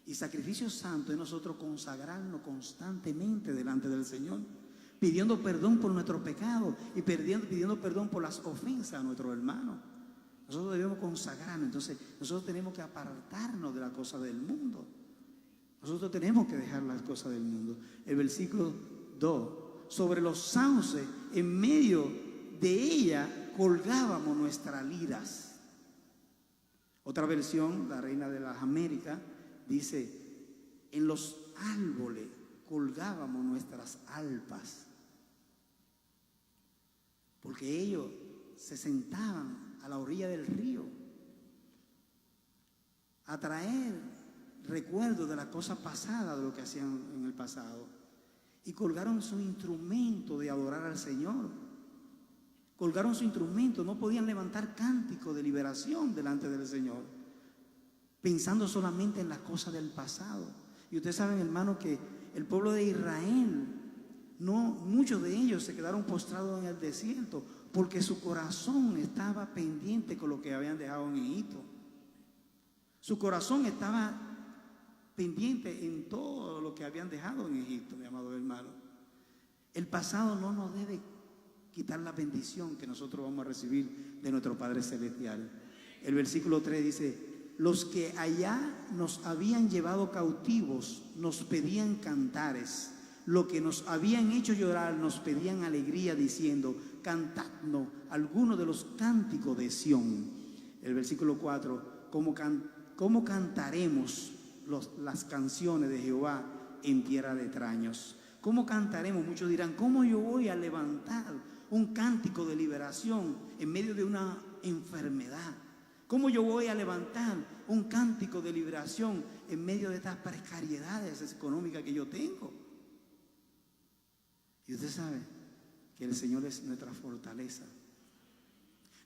Y sacrificio santo es nosotros consagrarnos constantemente delante del Señor, pidiendo perdón por nuestros pecados y pidiendo perdón por las ofensas a nuestros hermanos. Nosotros debemos consagrarnos. Entonces nosotros tenemos que apartarnos de las cosas del mundo. Nosotros tenemos que dejar las cosas del mundo. El versículo 2: sobre los sauces, en medio de ella, colgábamos nuestras liras. Otra versión, la Reina de las Américas, dice: en los árboles colgábamos nuestras arpas. Porque ellos se sentaban a la orilla del río a traer recuerdos de las cosas pasadas, de lo que hacían en el pasado, y colgaron su instrumento de adorar al Señor. Colgaron su instrumento, no podían levantar cántico de liberación delante del Señor, pensando solamente en las cosas del pasado. Y ustedes saben, hermano, que el pueblo de Israel No, muchos de ellos se quedaron postrados en el desierto porque su corazón estaba pendiente con lo que habían dejado en Egipto. Su corazón estaba pendiente en todo lo que habían dejado en Egipto, mi amado hermano. El pasado no nos debe quitar la bendición que nosotros vamos a recibir de nuestro Padre Celestial. El versículo 3 dice: los que allá nos habían llevado cautivos nos pedían cantares. Lo que nos habían hecho llorar nos pedían alegría, diciendo: cantadnos algunos de los cánticos de Sión. El versículo 4: ¿Cómo cantaremos las canciones de Jehová en tierra de extraños? ¿Cómo cantaremos? Muchos dirán: ¿cómo yo voy a levantar un cántico de liberación en medio de una enfermedad? ¿Cómo yo voy a levantar un cántico de liberación en medio de estas precariedades económicas que yo tengo? Y usted sabe que el Señor es nuestra fortaleza.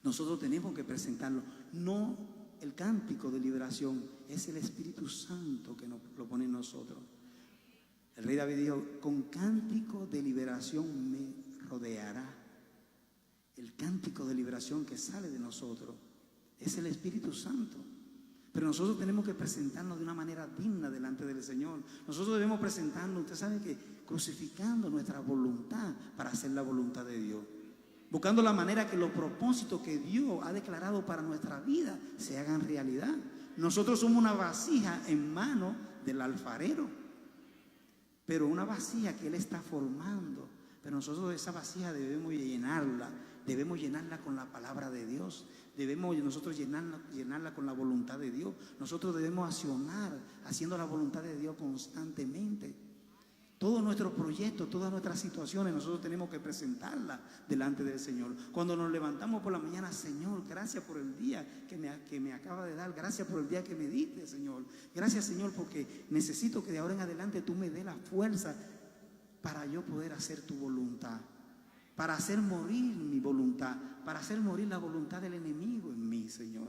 Nosotros tenemos que presentarlo. No el cántico de liberación, es el Espíritu Santo que nos lo pone en nosotros. El rey David dijo: con cántico de liberación me rodeará. El cántico de liberación que sale de nosotros es el Espíritu Santo. Pero nosotros tenemos que presentarnos de una manera digna delante del Señor. Nosotros debemos presentarnos, usted sabe que crucificando nuestra voluntad para hacer la voluntad de Dios. Buscando la manera que los propósitos que Dios ha declarado para nuestra vida se hagan realidad. Nosotros somos una vasija en mano del alfarero, pero una vasija que Él está formando. Pero nosotros esa vasija debemos llenarla con la palabra de Dios. Debemos nosotros llenarla con la voluntad de Dios. Nosotros debemos accionar haciendo la voluntad de Dios constantemente. Todos nuestros proyectos, todas nuestras situaciones, nosotros tenemos que presentarlas delante del Señor. Cuando nos levantamos por la mañana: Señor, gracias por el día que me acaba de dar. Gracias por el día que me diste, Señor. Gracias, Señor, porque necesito que de ahora en adelante tú me des la fuerza para yo poder hacer tu voluntad, para hacer morir mi voluntad, para hacer morir la voluntad del enemigo en mí, Señor.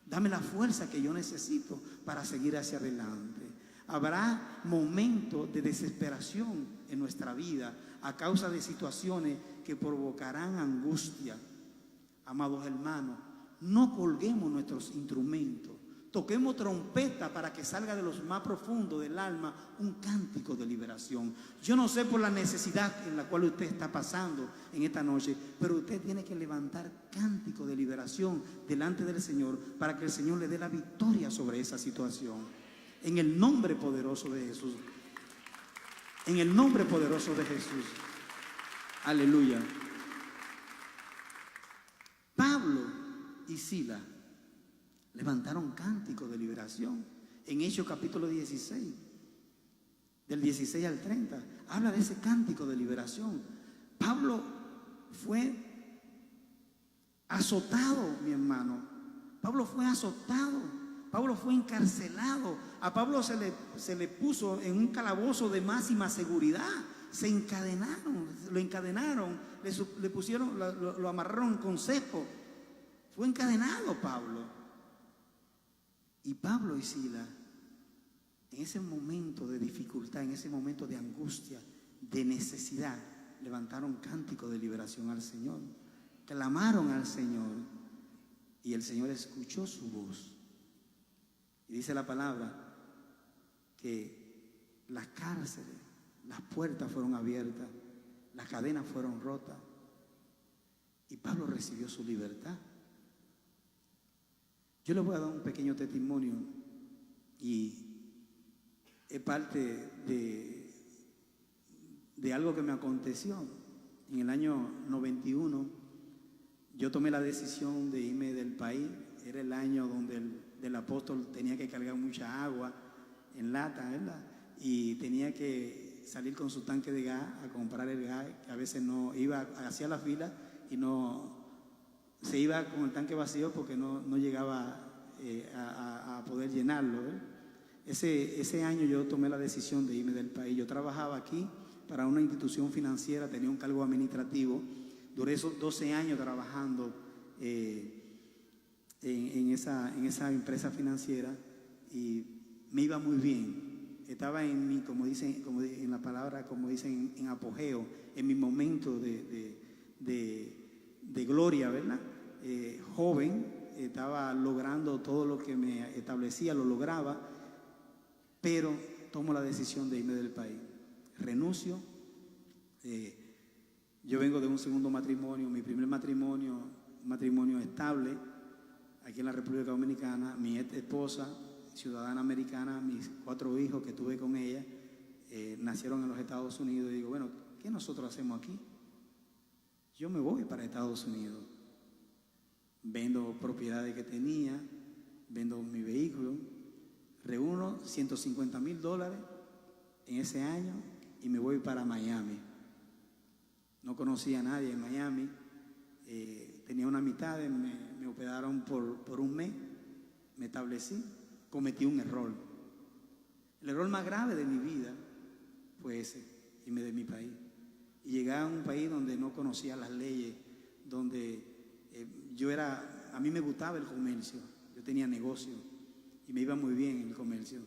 Dame la fuerza que yo necesito para seguir hacia adelante. Habrá momentos de desesperación en nuestra vida a causa de situaciones que provocarán angustia. Amados hermanos, no colguemos nuestros instrumentos. Toquemos trompeta para que salga de los más profundos del alma un cántico de liberación. Yo no sé por la necesidad en la cual usted está pasando en esta noche, pero usted tiene que levantar cántico de liberación delante del Señor para que el Señor le dé la victoria sobre esa situación. En el nombre poderoso de Jesús. En el nombre poderoso de Jesús. Aleluya. Pablo y Silas levantaron cántico de liberación. En Hechos capítulo 16, del 16 al 30, habla de ese cántico de liberación. Pablo fue azotado, mi hermano. Pablo fue azotado. Pablo fue encarcelado. A Pablo se le puso en un calabozo de máxima seguridad. Se encadenaron, lo encadenaron, le pusieron, lo amarraron con cepo. Fue encadenado Pablo. Y Pablo y Silas, en ese momento de dificultad, en ese momento de angustia, de necesidad, levantaron cántico de liberación al Señor. Clamaron al Señor y el Señor escuchó su voz. Y dice la palabra que las cárceles, las puertas fueron abiertas, las cadenas fueron rotas y Pablo recibió su libertad. Yo les voy a dar un pequeño testimonio y es parte de algo que me aconteció. En el año 91 yo tomé la decisión de irme del país. Era el año donde el apóstol tenía que cargar mucha agua en lata, ¿verdad? Y tenía que salir con su tanque de gas a comprar el gas, que a veces no iba hacia la fila y no se iba con el tanque vacío porque no llegaba a poder llenarlo, ¿eh? Ese año yo tomé la decisión de irme del país. Yo trabajaba aquí para una institución financiera, tenía un cargo administrativo. Duré esos 12 años trabajando en esa empresa financiera y me iba muy bien. estaba en mi, en la palabra, como dicen, en apogeo, en mi momento de gloria, ¿verdad? Joven, estaba logrando todo lo que me establecía, lo lograba, pero tomo la decisión de irme del país. Renuncio. Yo vengo de un segundo matrimonio, mi primer matrimonio, un matrimonio estable, aquí en la República Dominicana. Mi esposa, ciudadana americana, mis 4 hijos que tuve con ella, nacieron en los Estados Unidos. Y digo, bueno, ¿qué nosotros hacemos aquí? Yo me voy para Estados Unidos. Vendo propiedades que tenía, vendo mi vehículo, reúno $150,000 en ese año y me voy para Miami. No conocía a nadie en Miami, tenía una amistad, me hospedaron por un mes, me establecí, cometí un error. El error más grave de mi vida fue ese, irme de mi país. Y llegué a un país donde no conocía las leyes, donde a mí me gustaba el comercio, yo tenía negocio y me iba muy bien en el comercio.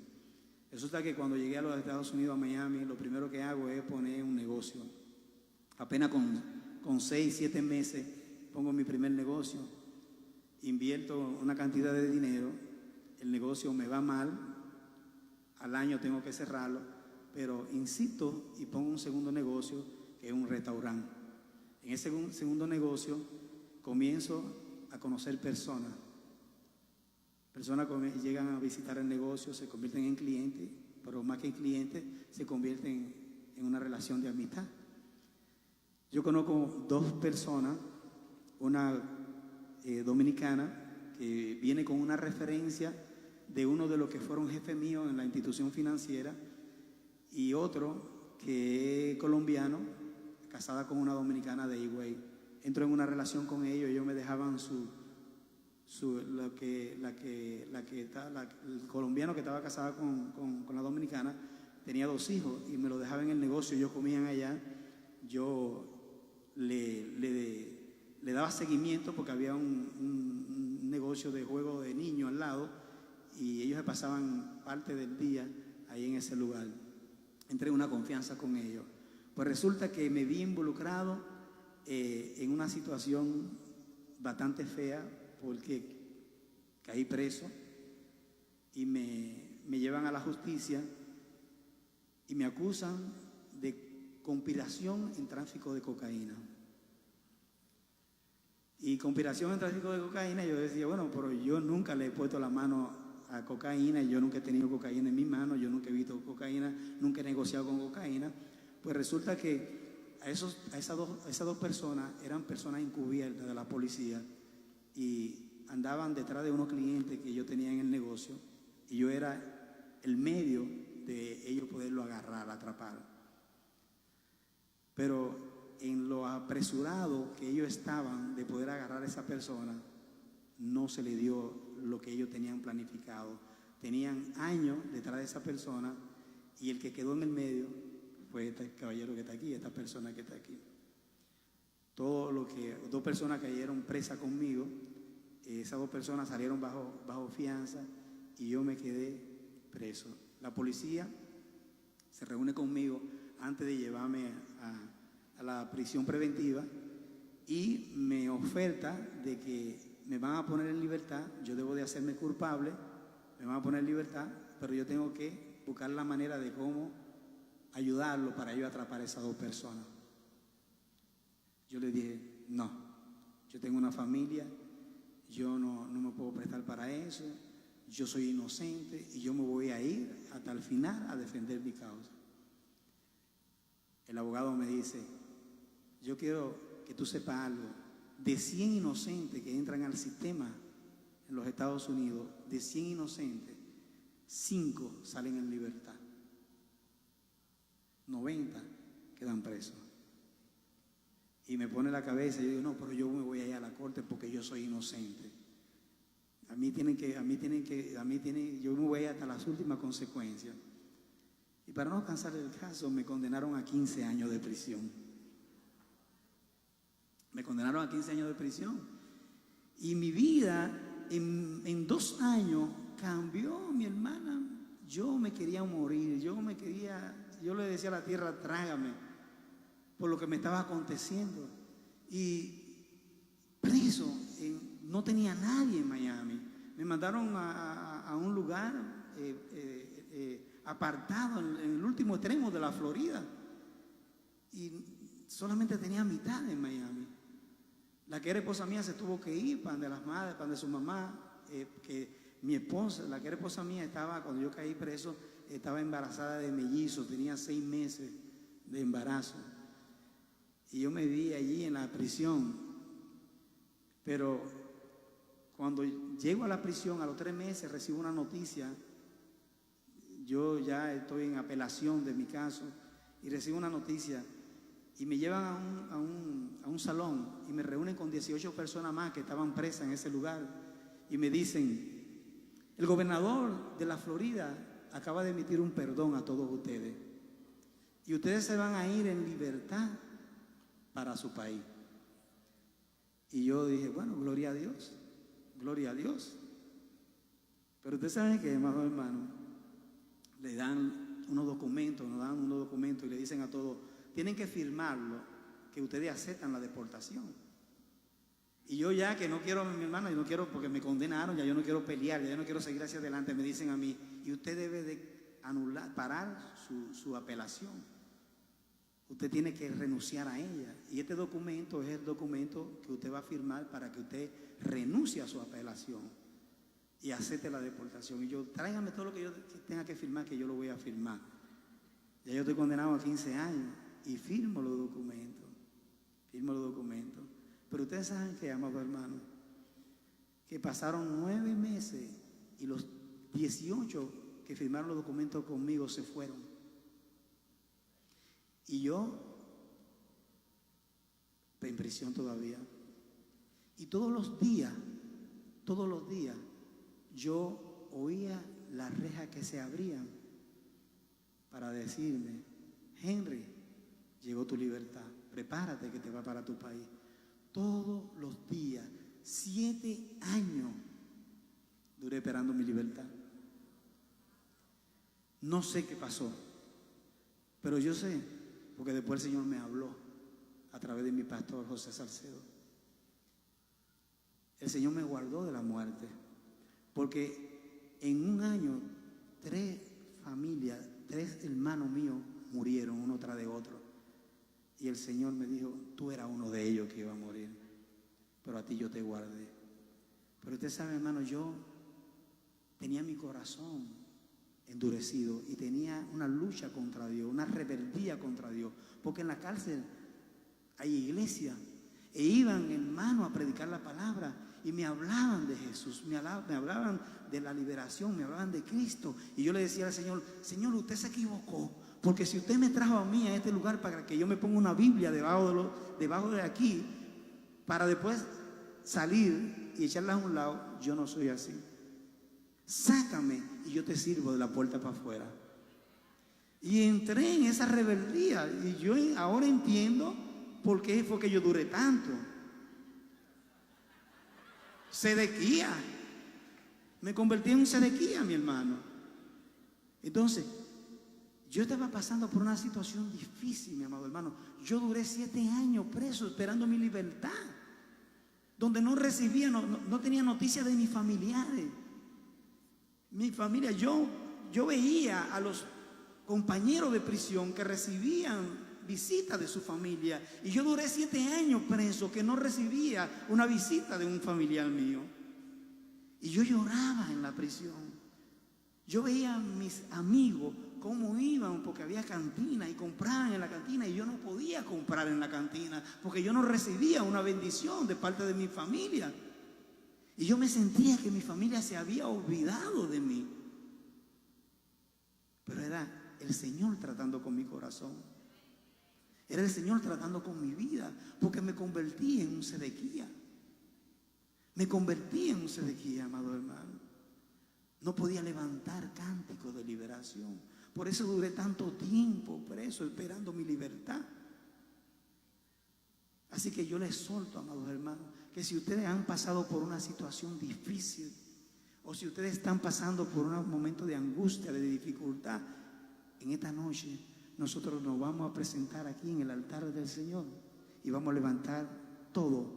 Resulta que cuando llegué a los Estados Unidos, a Miami, lo primero que hago es poner un negocio. Apenas con 6, 7 meses pongo mi primer negocio, invierto una cantidad de dinero, el negocio me va mal, al año tengo que cerrarlo, pero insisto y pongo un segundo negocio que es un restaurante. En ese segundo negocio comienzo a conocer personas que llegan a visitar el negocio, se convierten en clientes, pero más que en clientes se convierten en una relación de amistad. Yo conozco 2 personas, una dominicana que viene con una referencia de uno de los que fueron jefes míos en la institución financiera, y otro que es colombiano, casada con una dominicana de Higüey. Entro en una relación con ellos, ellos me dejaban el colombiano que estaba casado con la dominicana tenía 2 hijos y me lo dejaba en el negocio. Ellos comían allá, yo le daba seguimiento porque había un negocio de juego de niños al lado y ellos se pasaban parte del día ahí en ese lugar. Entré en una confianza con ellos. Pues resulta que me vi involucrado en una situación bastante fea porque caí preso y me llevan a la justicia y me acusan de conspiración en tráfico de cocaína. Y conspiración en tráfico de cocaína, yo decía, bueno, pero yo nunca le he puesto la mano a cocaína, yo nunca he tenido cocaína en mi mano, yo nunca he visto cocaína, nunca he negociado con cocaína. Pues resulta que esas dos personas eran personas encubiertas de la policía y andaban detrás de unos clientes que yo tenía en el negocio y yo era el medio de ellos poderlo agarrar, atrapar. Pero en lo apresurado que ellos estaban de poder agarrar a esa persona, no se le dio lo que ellos tenían planificado. Tenían años detrás de esa persona y el que quedó en el medio fue este caballero que está aquí, esta persona que está aquí. 2 personas cayeron presas conmigo, esas 2 personas salieron bajo fianza y yo me quedé preso. La policía se reúne conmigo antes de llevarme a la prisión preventiva y me oferta de que me van a poner en libertad, yo debo de hacerme culpable, me van a poner en libertad, pero yo tengo que buscar la manera de cómo ayudarlo para yo atrapar a esas 2 personas. Yo le dije, no, yo tengo una familia, yo no me puedo prestar para eso, yo soy inocente y yo me voy a ir hasta el final a defender mi causa. El abogado me dice, yo quiero que tú sepas algo, de 100 inocentes que entran al sistema en los Estados Unidos, de 100 inocentes, 5 salen en libertad, 90 quedan presos. Y me pone la cabeza y yo digo, no, pero yo me voy a ir a la corte porque yo soy inocente. Yo me voy a ir hasta las últimas consecuencias. Y para no cansar el caso, me condenaron a 15 años de prisión. Me condenaron a 15 años de prisión. Y mi vida en 2 años cambió, mi hermana. Yo me quería morir, yo le decía a la tierra, trágame, por lo que me estaba aconteciendo. Y preso, no tenía nadie en Miami. Me mandaron a un lugar apartado en el último extremo de la Florida. Y solamente tenía mitad en Miami. La que era esposa mía se tuvo que ir para de las madres, para de su mamá, que mi esposa, la que era esposa mía, estaba, cuando yo caí preso, estaba embarazada de mellizos, tenía 6 meses de embarazo. Y yo me vi allí en la prisión. Pero cuando llego a la prisión, a los 3 meses, recibo una noticia. Yo ya estoy en apelación de mi caso y recibo una noticia. Y me llevan a un salón y me reúnen con 18 personas más que estaban presas en ese lugar. Y me dicen, el gobernador de la Florida acaba de emitir un perdón a todos ustedes. Y ustedes se van a ir en libertad para su país. Y yo dije, bueno, gloria a Dios, gloria a Dios. Pero ustedes saben que, amados hermanos, le dan unos documentos, nos dan unos documentos y le dicen a todos, tienen que firmarlo, que ustedes aceptan la deportación. Y yo ya que no quiero, mi hermano, yo no quiero porque me condenaron, ya yo no quiero pelear, ya yo no quiero seguir hacia adelante. Me dicen a mí, y usted debe de parar su apelación. Usted tiene que renunciar a ella. Y este documento es el documento que usted va a firmar para que usted renuncie a su apelación y acepte la deportación. Y yo, tráigame todo lo que yo tenga que firmar, que yo lo voy a firmar. Ya yo estoy condenado a 15 años y firmo los documentos. Firmo los documentos. Pero ustedes saben que, amados hermanos, que pasaron 9 meses y los 18 que firmaron los documentos conmigo se fueron. Y yo en prisión todavía. Y todos los días, yo oía las rejas que se abrían para decirme, Henry, llegó tu libertad, prepárate que te va para tu país. Todos los días, 7 años duré esperando mi libertad. No sé qué pasó, pero yo sé, porque después el Señor me habló a través de mi pastor José Salcedo. El Señor me guardó de la muerte, porque en un año 3 familias, 3 hermanos míos murieron uno tras de otro. Y el Señor me dijo, tú eras uno de ellos que iba a morir, pero a ti yo te guardé. Pero usted sabe, hermano, yo tenía mi corazón endurecido y tenía una lucha contra Dios, una rebeldía contra Dios, porque en la cárcel hay iglesia e iban hermanos a predicar la palabra y me hablaban de Jesús, me hablaban de la liberación, me hablaban de Cristo, y yo le decía al Señor, Señor, usted se equivocó, porque si usted me trajo a mí a este lugar para que yo me ponga una Biblia debajo de aquí, para después salir y echarla a un lado, yo no soy así. Sácame y yo te sirvo de la puerta para afuera. Y entré en esa rebeldía y yo ahora entiendo por qué fue que yo duré tanto. Sedequía, me convertí en un Sedequía, mi hermano. Entonces, yo estaba pasando por una situación difícil, mi amado hermano. Yo duré 7 años preso esperando mi libertad, donde no recibía, no tenía noticias de mis familiares. Mi familia, yo veía a los compañeros de prisión que recibían visitas de su familia, y yo duré 7 años preso que no recibía una visita de un familiar mío. Y yo lloraba en la prisión. Yo veía a mis amigos cómo iban, porque había cantina y compraban en la cantina, y yo no podía comprar en la cantina porque yo no recibía una bendición de parte de mi familia. Y yo me sentía que mi familia se había olvidado de mí. Pero era el Señor tratando con mi corazón. Era el Señor tratando con mi vida, porque me convertí en un Sedequía. Me convertí en un Sedequía, amado hermano. No podía levantar cánticos de liberación. Por eso duré tanto tiempo preso, esperando mi libertad. Así que yo les exhorto, amados hermanos, que si ustedes han pasado por una situación difícil, o si ustedes están pasando por un momento de angustia, de dificultad, en esta noche nosotros nos vamos a presentar aquí en el altar del Señor y vamos a levantar todo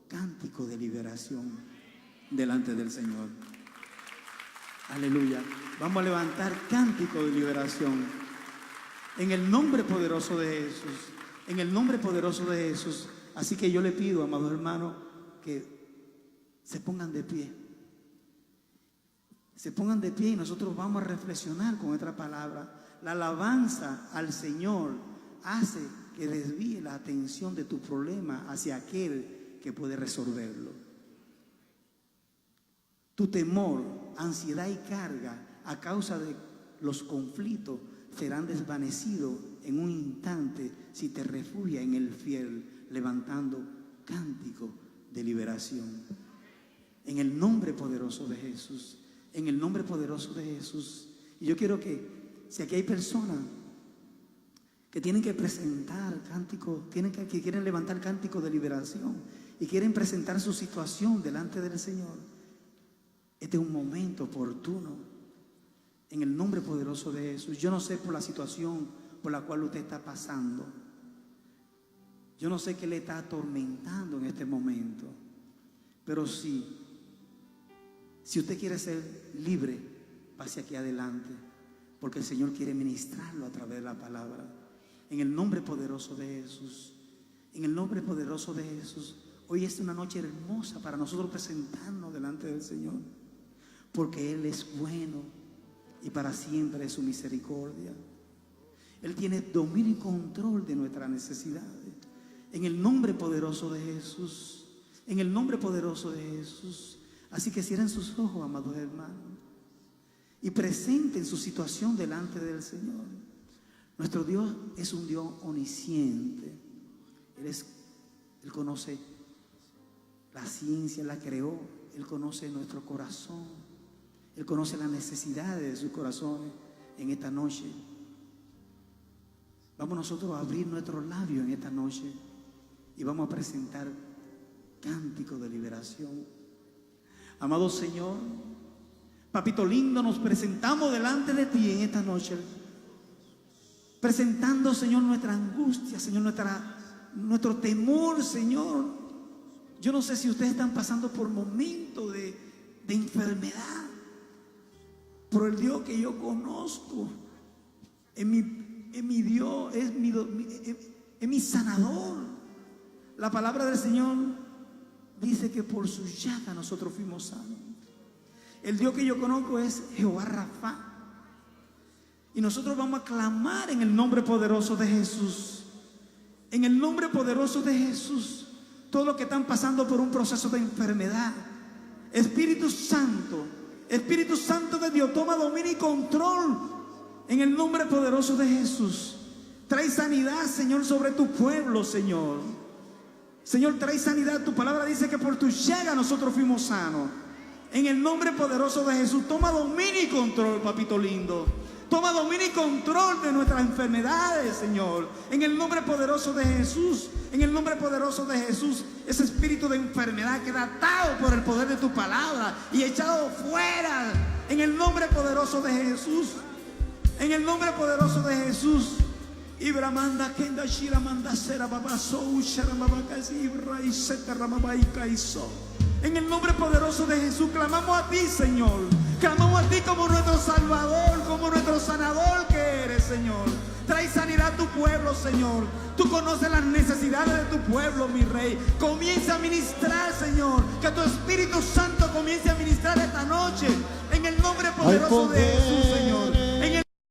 cántico de liberación delante del Señor. Aleluya. Vamos a levantar cántico de liberación en el nombre poderoso de Jesús. En el nombre poderoso de Jesús. Así que yo le pido, amados hermanos, que se pongan de pie. Se pongan de pie y nosotros vamos a reflexionar con esta palabra. La alabanza al Señor hace que desvíe la atención de tu problema hacia aquel que puede resolverlo. Tu temor, ansiedad y carga a causa de los conflictos serán desvanecidos en un instante si te refugias en el fiel, levantando cántico de liberación. En el nombre poderoso de Jesús. En el nombre poderoso de Jesús. Y yo quiero que, si aquí hay personas que tienen que presentar cántico, que quieren levantar cántico de liberación y quieren presentar su situación delante del Señor, este es un momento oportuno. En el nombre poderoso de Jesús. Yo no sé por la situación por la cual usted está pasando. Yo no sé qué le está atormentando en este momento. Pero si usted quiere ser libre, pase aquí adelante, porque el Señor quiere ministrarlo a través de la palabra. En el nombre poderoso de Jesús. En el nombre poderoso de Jesús. Hoy es una noche hermosa para nosotros presentarnos delante del Señor, porque Él es bueno y para siempre es su misericordia. Él tiene dominio y control de nuestras necesidades. En el nombre poderoso de Jesús. En el nombre poderoso de Jesús. Así que cierren sus ojos, amados hermanos, y presenten su situación delante del Señor. Nuestro Dios es un Dios omnisciente. Él conoce la ciencia, Él la creó. Él conoce nuestro corazón. Él conoce las necesidades de sus corazones en esta noche. Vamos nosotros a abrir nuestros labios en esta noche y vamos a presentar cántico de liberación. Amado Señor, Papito lindo, nos presentamos delante de ti en esta noche, presentando, Señor, nuestra angustia, Señor, nuestro temor, Señor. Yo no sé si ustedes están pasando por momentos de enfermedad, pero el Dios que yo conozco es mi Dios, es mi sanador. La palabra del Señor dice que por su llaga nosotros fuimos sanos. El Dios que yo conozco es Jehová Rafa. Y nosotros vamos a clamar en el nombre poderoso de Jesús. En el nombre poderoso de Jesús. Todos los que están pasando por un proceso de enfermedad, Espíritu Santo de Dios, toma dominio y control en el nombre poderoso de Jesús. Trae sanidad, Señor, sobre tu pueblo, Señor. Señor, trae sanidad. Tu palabra dice que por tu llaga nosotros fuimos sanos. En el nombre poderoso de Jesús, toma dominio y control, papito lindo. Toma dominio y control de nuestras enfermedades, Señor. En el nombre poderoso de Jesús. En el nombre poderoso de Jesús. Ese espíritu de enfermedad queda atado por el poder de tu palabra y echado fuera. En el nombre poderoso de Jesús. En el nombre poderoso de Jesús. Ibramanda kenda shiramanda sera babaso usharamabakasi ibraiseta ramabaikaiso. En el nombre poderoso de Jesús clamamos a ti, Señor. Clamamos a ti como nuestro Salvador, como nuestro sanador que eres, Señor. Trae sanidad a tu pueblo, Señor. Tú conoces las necesidades de tu pueblo, mi Rey. Comienza a ministrar, Señor. Que tu Espíritu Santo comience a ministrar esta noche. En el nombre poderoso de Jesús, Señor.